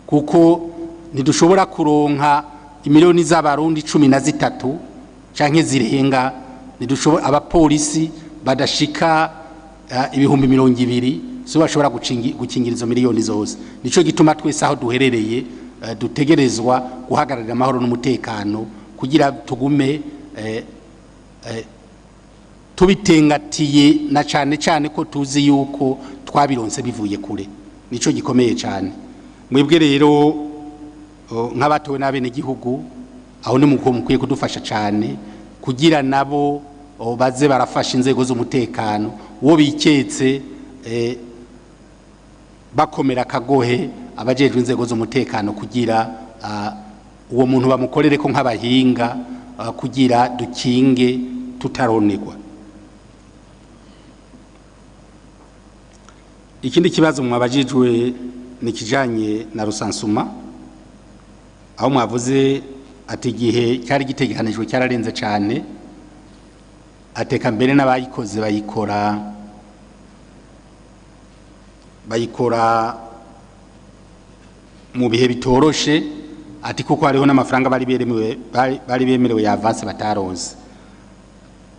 kuko ntidushobora kuronka imiliyoni z'abarundi 13 canke zirenga, ntidushobora abapolisi badashika ibihumbi 200 so bashobora gukingira izo miliyoni zose. Nico gituma twese aho duherereye dutegerezwa guhagararira amahoro n'umutekano kugira tugume tubitengatiye, na cyane ko tuzi yuko twabironse bivuye kure. Nico gikomeye cyane. Mwebwe rero nk'abatowe n'abene gihugu aho ni mukwiye kudufasha cyane kugira nabo baze barafasha inzego z'umutekano uwo biketse bakomera kagohe abajejwe inzego z'umutekano kugira uwo muntu bamukorere ko nk'abahinga kugira dukinge tutaronegwa. Ikindi kibazo mwabajijwe ni kijanye na rusansuma, aho mwavuze ati igihe cyari gitegekanijwe cyararenze cyane, ateka mbere n'abayikoze bayikora mu bihe bitoroshe, ati kuko hariho n'amafaranga bari bemerewe ya avance bataronse.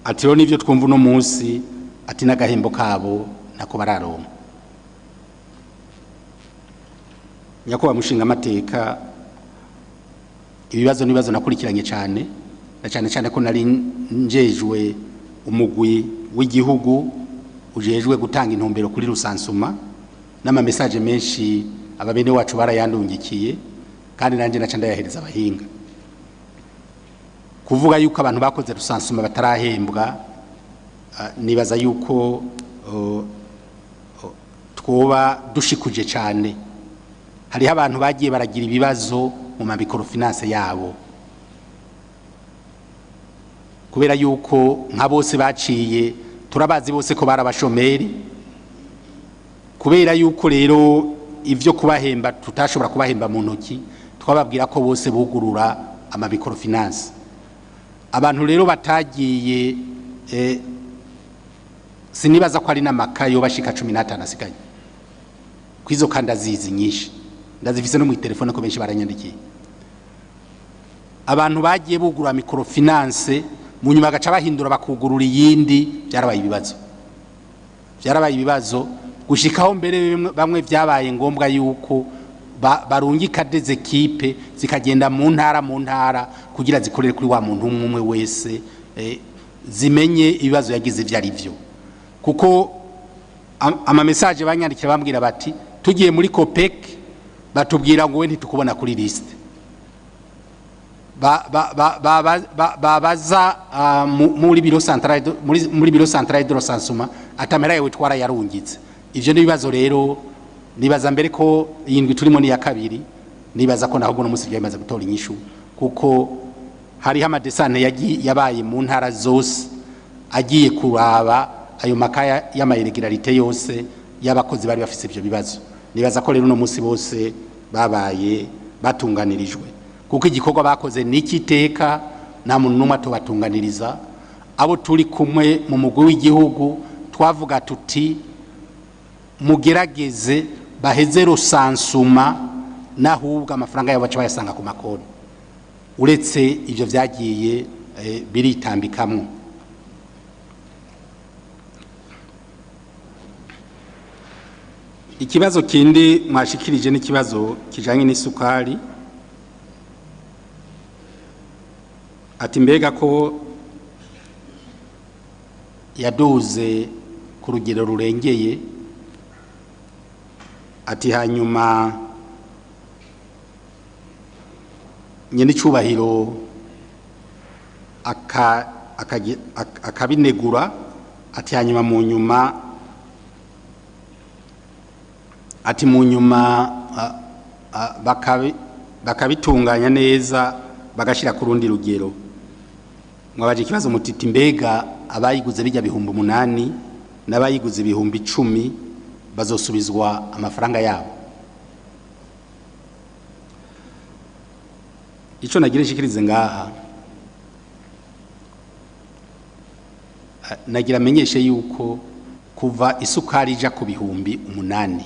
Ati rero nivyo twumva no munsi, ati n'agahembo kabo nako bararonka. Nyakubahwa mushinga amateka, ibibazo nibazo nakurikiranye cyane, na cyane ko nari njejwe umugwi w'igihugu ujejwe gutanga intumbero kuri rusansuma, n'ama message menshi ababene wacu barayandungikiye, kandi nanje naca ndayahereza abahinga kuvuga yuko abantu bakoze rusansuma batarahembwa. Nibaza yuko twoba dushikuje cyane. Hariho abantu bagiye baragira ibibazo mu microfinance yabo, kubera yuko nka bose baciye turabazi bose ko barabashomeri, kubera yuko rero ivyo kubahemba tutashobora kubahemba mu ntoki, twababwira ko bose bugurura ama microfinance. Abantu rero batagiye sinibaza ko ari namakayo bashika 15 asigaye kwizo kanda zizi nyinshi ndazifise no mu telefone ko benshi baranyandikiye. Abantu bagiye bugura microfinance mu nyuma gaca bahindura bakugurura yindi, byarabaye ibibazo gushikaho mbere bamwe byabaye ngombwa yuko barungika des equipe zikagenda mu ntara kugira zikorere kuri wa muntu umwe wese zimenye ibibazo yagize ivyo ari byo, kuko ama message banyandikira bambwira bati tugiye muri COPEC batubwira ngo we ntitukubona kuri liste, babaza muri biro centrale de recensement atamera yewe twara yarungitse. Ivyo nibibazo rero nibaza mbere ko yindwi turimo ni ya kabiri, nibaza ko naho no musivye yamaze gutora inyishu, kuko hari amadesane yabaye mu ntara zose agiye kuraba ayo makaya y'amairregularité yose y'abakozi bari bafise ivyo bibazo. Nibaza ko rero no musi bose babaye batunganirijwe, kuko igikorwa bakoze nikiteka nta muntu numwe atobatunganiriza. Abo turi kumwe mu mugwi w'igihugu twavuga tuti mugerageze baheze rusansuma nahubwa amafaranga yabo baca bayasanga ku makoni, uretse ivyo vyagiye biritambikamwe. Ikibazo kindi mwashikirije n'ikibazo kijanye n'isukari, ati mbega ko yaduze ku rugero rurengeye, ati hanyuma nyene icubahiro akabinegura, ati hanyuma mu nyuma ati mu nyuma bakabitunganya neza bagashira ku rundi rugero. mwabaje ikibazo mutiti mbega abayiguze bijya bihumbi 8 n'abayiguze ibihumbi 10 bazosubizwa amafaranga yabo. Ico nagira nshikirize ngaha nagira menyeshe yuko kuva isukari ija ku bihumbi 8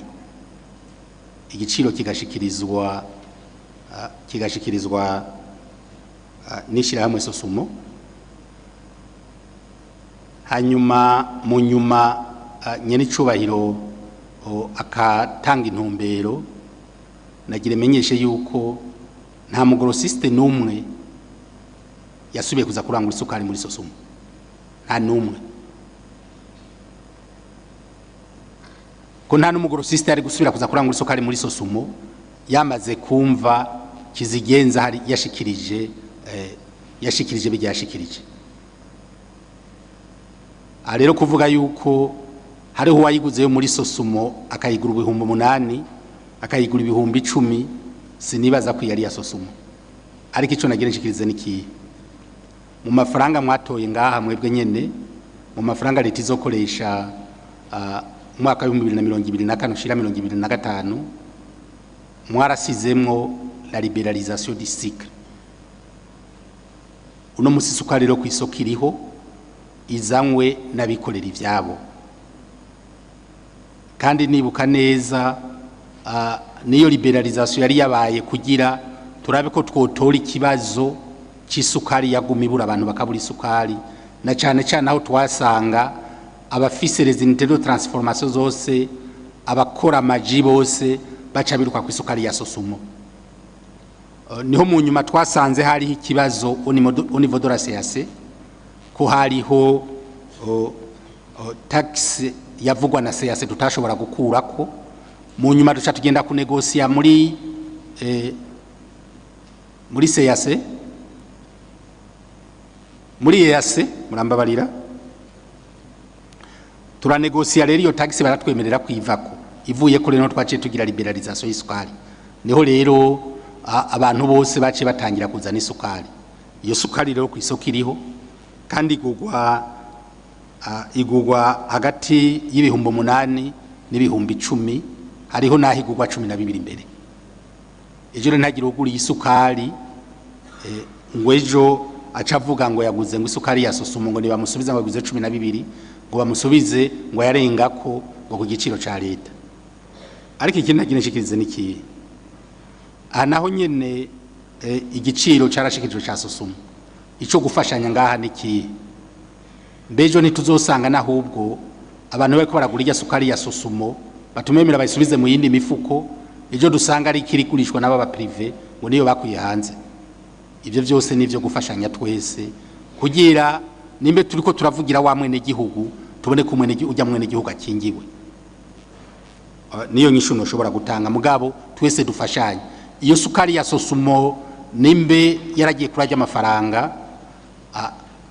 igiciro kigashikirizwa n'ishirahamwe Sosumo, hanyuma mu nyuma nyene icubahiro akatanga intumbero. Nagira menyeshe yuko nta mugorosiste numwe yasubiye kuza kurangura isukari muri Sosumo, nta numwe, ko nta n'umugorosiste ari gusubira kuza kurangura isukari muri Sosumo yamaze kumva kizigenza hari yashikirije bijyashikirije. Rero kuvuga yuko hariho wayiguzeyo muri Sosumo akayigura ibihumbi 8 akayigura ibihumbi 10, sinibaza ko yari ya Sosumo. Ariko ico nagira nshikirize niki mu mafaranga mwatoye ngaha mwebwe nyene, mu mafaranga leta izokoresha mwaka 2024 ushira 2025 mwarasizemwo la libéralisation du cycle. Uno musi sukari rero ku isoko iriho izanwe n'abikorera ivyabo, kandi nibuka neza niyo liberalisation yari yabaye kugira turabe ko twotora ikibazo c'isukari yaguma ibura abantu bakabura isukari, na cyane cyane aho twasanga abafise les unités de transformation zose abakora amaji bose baca biruka ku isukari ya Sosumo. Niho mu nyuma twasanze hari ikibazo au niveau de la CAC ko hariho tax yavugwa na CAC tutashobora gukurako. Mu nyuma duca tugenda kunegosia muri CAC muri EAC murambabarira, turanegosia rero iyo tax baratwemerera kwivako, ivuye ko rero twaciye tugira liberalisation y'isukari. Niho rero abantu bose baciye batangira kuzana isukari. Iyo sukari rero ku isoko iriho kandi igugwa hagati y'ibihumbi 8 n'ibihumbi 10, hariho naho igugwa 12 imbere. Ejo ntagira ugura isukari ngwejo acavuga ngo yaguze ngo isukari ya Sosumo ngo nibamusubiza ngo yaguze 12 ngo bamusubize ngo yarengako ngo ku giciro ca leta. Ariko iki ntagira nshikirize niki naho nyene igiciro carashikirijwe ca Sosumo ico gufashanya ngaha niki mbejo ntituzosanga nahubwo abantu bariko baragura irya sukari ya Sosumo batumemera bayisubize mu yindi mifuko, ejo dusanga ari kiri kurishwa n'aba privé ngo niyo bakuye hanze. Ivyo byose nivyo gufashanya twese kugira nimbe turiko turavugira wa mwene gihugu tubone ko mwene gihugu akingiwe. Niyo nyishu noshobora gutanga mugabo twese dufashanye. Iyo sukari ya Sosumo nimbe yaragiye kurajya amafaranga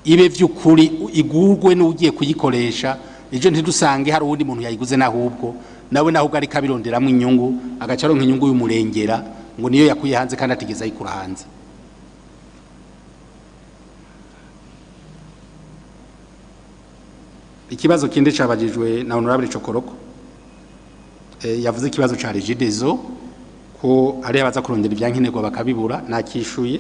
ibe vy'ukuri igurwe n'ugiye kuyikoresha, ejo ntidusange hari uwundi muntu yayiguze nahubwo nawe nahubwo ari kabironderamwe inyungu agacaronka inyungu y'umurengera ngo niyo yakuye hanze kandi atigeze ayikura hanze. Ikibazo kindi cabajijwe na honorable Chokoroko yavuze ikibazo ca Ry'abarundi ko ari abaza kurondera ibyankenerwa bakabibura. Nakishuye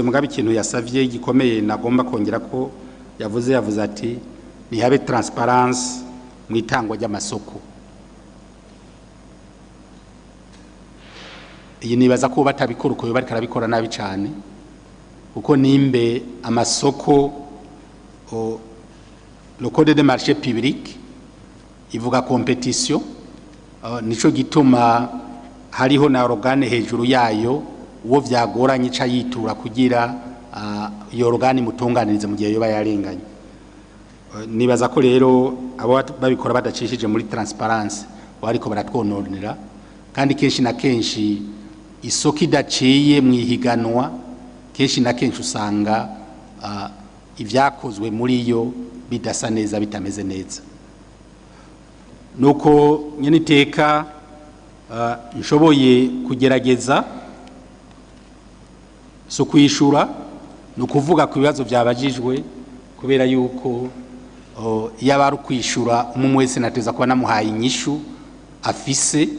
mugabe ikintu yasavye gikomeye nagomba kongera ko yavuze ati nihabe transparence mu itangwa ry'amasoko. Iyi nibaza ko batabikora uko bari karabikora nabi cyane, kuko nimbe amasoko le code de marché public ivuga competition, nico gituma hariho na organe hejuru yayo uwo vyagoranye ca yitura kugira iyo organe mutunganirize mu gihe yoba yarenganye. Nibaza ko rero abo babikora badacishije muri transparence bariko baratwononera, kandi kenshi na kenshi isoko idaciye mu ihiganwa kenshi na kenshi usanga ivyakozwe muri yo bidasa neza bitameze neza. Nuko nyene iteka nshoboye kugerageza so kwishura ni ukuvuga ku bibazo byabajijwe kubera yuko iyo abari kwishura umwe wese nateza kuba namuhaye inyishu afise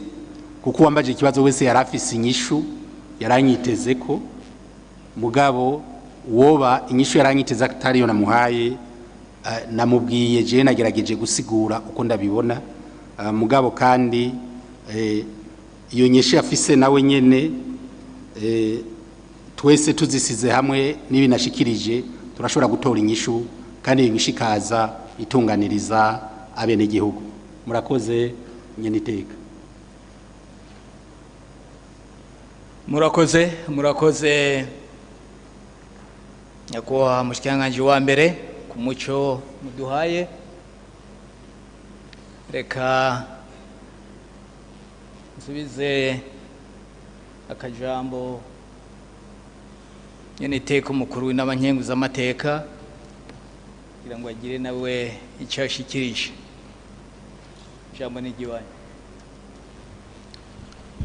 kuko uwambaje ikibazo wese yari afise inyishu yaranyiteze ko mugabo woba inyishu yaranyiteze atari yo namuhaye namubwiye je nagerageje gusigura uko ndabibona mugabo kandi iyo nyishu afise nawe nyene twese tuzisize hamwe n'ibinashikirije turashobora gutora inyishu kandi iyo nyishu ikaza itunganiriza abenegihugu. Murakoze nyeniteka. murakoze nyakubahwa mushikiranganji wa mbere ku muco muduhaye. Reka nsubize akajambo nyeniteka umukuru n'abankenguzamateka kugira ngo agire nawe icyo ashikirije. Ijambo ni igiwanyu.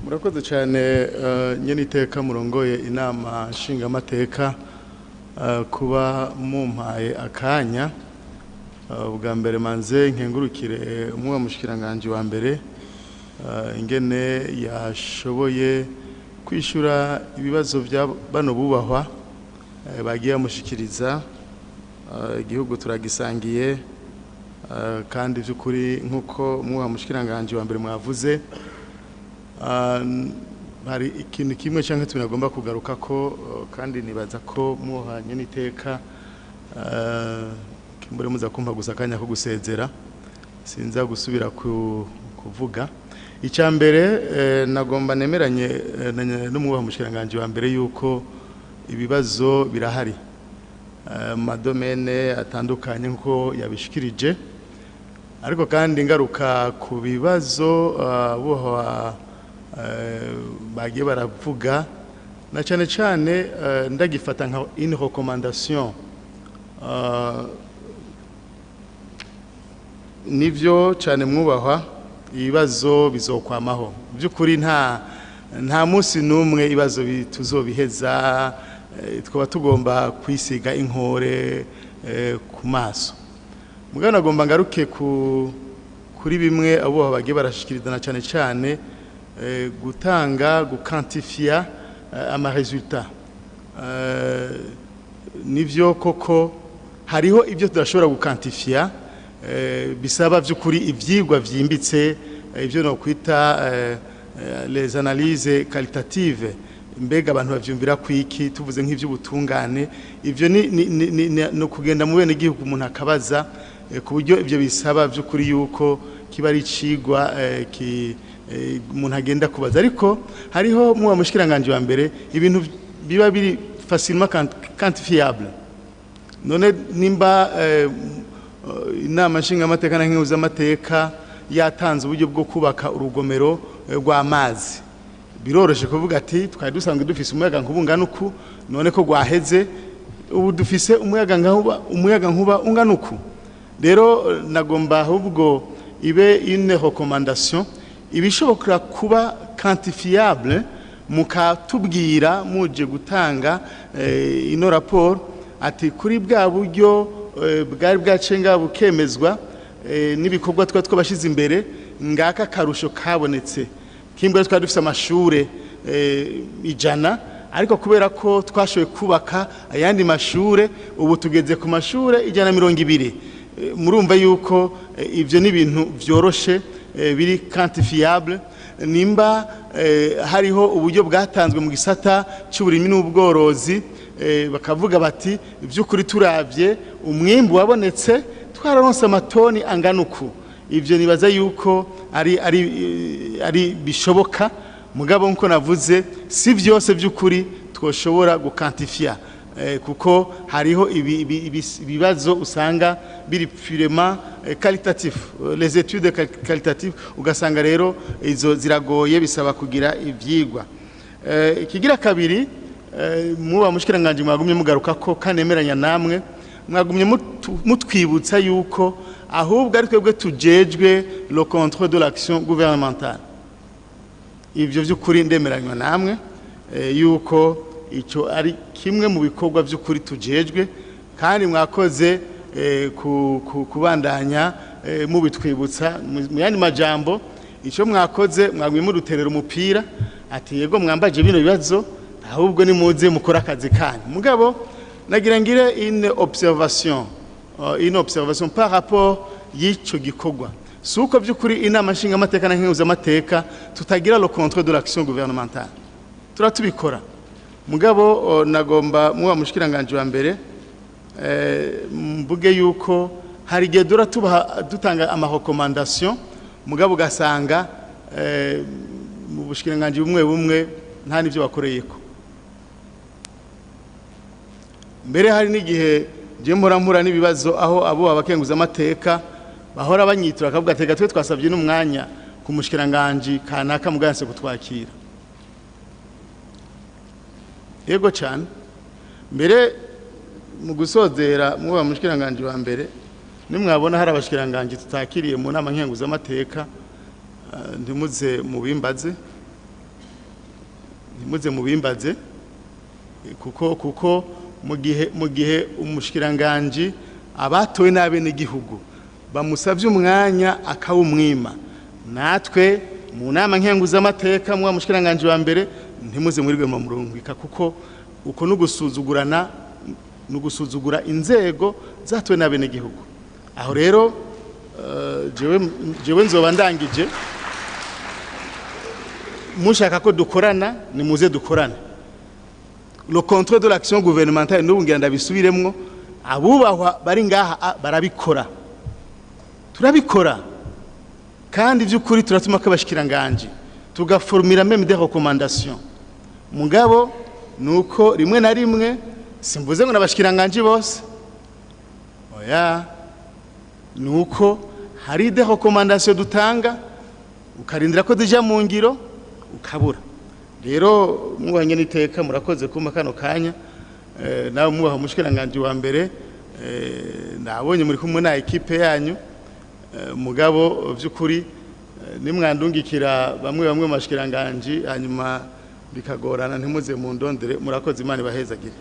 Murakoze cyane nyeniteka murongoye inama nshingamateka kuba mumpaye akanya. Ubwa mbere manze nkengurukire umwe mushikiranganje wa mbere ingene yashoboye kwishura ibibazo bya bano bubahwa bagiye mushikiriza. Igihugu turagisangiye kandi by'ukuri nkuko umwe mushikiranganje wa mbere mwavuze hari ikintu kimwe cyangwa tunagomba kugaruka ko kandi nibaza ko muhanye n'iteka kimbure muza kumpa gusa akanya ko gusezera sinza gusubira kuvuga. Icya mbere nagomba nemeranye n'umuha mushikiranganje wa mbere yuko ibibazo birahari madomene atandukanye nko yabishikirije, ariko kandi ngaruka ku bibazo buha bagiye baravuga na cyane cyane ndagifata nka une recommandation. Nivyo cyane mwubahwa ibibazo bizokwamaho by'ukuri nta munsi numwe ibibazo tuzobiheza twaba tugomba kwisiga inkore ku maso. Mugana agomba ngaruke kuri bimwe abo bagiye barashikiriza na cyane cyane gutanga gukantifia ama resultat. Nivyo koko hariho ibyo tudashobora gukantifia bisaba by'ukuri ivyigwa vyimbitse ibyo no kwita les analyses qualitatives. Mbega abantu bavyumvira kwiki tuvuze nk'ivy'ubutungane ivyo no kugenda mu bene gihugu umuntu akabaza ku buryo ibyo bisaba by'ukuri yuko kiba ari cigwa umuntu agenda kubaza. Ariko hariho mu mushikiranganje wa mbere ibintu biba biri facilement quantifiable. None nimba inama nshingamateka na nkenguzamateka yatanze uburyo bwo kubaka urugomero rw'amazi, biroroshe kuvuga ati twari dusanzwe dufise umuyaga nkuba ungana uku, none ko gwaheze ubu dufise umuyaga nkuba ungana uku. Rero nagomba ahubwo ibe une recommandation ibishobora kuba quantifiable mukatubwira muje gutanga ino rapport ati kuri bwa buryo bwari bwacenga bukemezwa n'ibikorwa twabashize imbere ngaka karusho kabonetse. Kimbwe twari dufise amashure 100 ariko kubera ko twashoboye kubaka ayandi mashure ubu tugeze ku mashure 120. Murumva yuko ivyo ni ibintu vyoroshe biri quantifiable. Nimba hariho uburyo bwatanzwe mu gisata cy'uburimi n'ubworozi bakavuga bati by'ukuri turavye umwimbu wabonetse twararonse amatoni angana uku, ivyo nibaza yuko ari bishoboka. Mugabo nko navuze si vyose by'ukuri twoshobora gukantifia kuko hariho ibibazo usanga biri purement qualitatif, les études qualitatives ugasanga rero izo ziragoye bisaba kugira ivyigwa. Ikigira kabiri muba mushikiranganje mwagumye mugaruka ko kanemeranya namwe mwagumye mutwibutsa yuko ahubwo ari twebwe tujejwe le contrôle de l'action gouvernementale. Ivyo vy'ukuri ndemeranywa namwe yuko ico ari kimwe mu bikorwa by'ukuri tujejwe kandi mwakoze kubandanya mubitwibutsa mu yandi majambo ico mwakoze mwagwimuruterera umupira ati yego mwambaje bino bibazo ahubwo ni muze mukora akazi kanyu mugabo nagira ngire une observation par rapport y'ico gikorwa suko by'ukuri inama nshinga amateka na nkenguza amateka tutagira le contrôle de l'action gouvernementale turatubikora mugabo nagomba muwa mushikiranganje wa mbere mbuge yuko hari gihe dutanga ama recommandation mugabo gasanga mu bushikiranganje bumwe nta nivyo bakoreyeko mbere hari n'igihe je mpora n'ibibazo aho abo abakenguza amateka bahora banyitura akavuga tega twe twasabye n'umwanya ku mushikiranganje kanaka muganse kutwakira yego cyane mbere mu gusozera muba mushikiranganje wa mbere nimwabona hari abashikiranganje tutakiriye mu nama nkenguza amateka ndimuze mubimbaze kuko mu gihe umushikiranganje abatowe n'abene gihugu bamusavye umwanya akawumwima natwe mu nama nkenguza amateka muba mushikiranganje wa mbere ntimuze murirwe mu murungika kuko uko nugusuzugura inzego zatowe n'abene gihugu aho rero jewe nzoba ndangije mushaka ko dukorana ni muze dukorana le contrôle de l'action gouvernementale n'ubungira ndabisubiremwo abubahwa bari ngaha barabikora turabikora kandi by'ukuri turatuma kabashikiranganje tugaformira même des recommandations mugabo nuko rimwe na rimwe simvuze ngo nabashikiranganje bose oya nuko hari des recommandations dutanga ukarindira ko dija mu ngiro ukabura rero mubanye niteka murakoze kuma kano kanya nawe mubaho mushikiranganje wa mbere nabonye muri kumwe na equipe yanyu mugabo by'ukuri nimwandungikira bamwe mashikiranganje hanyuma bikagorana ntimuze mu ndondere murakoze Imana ibahezagire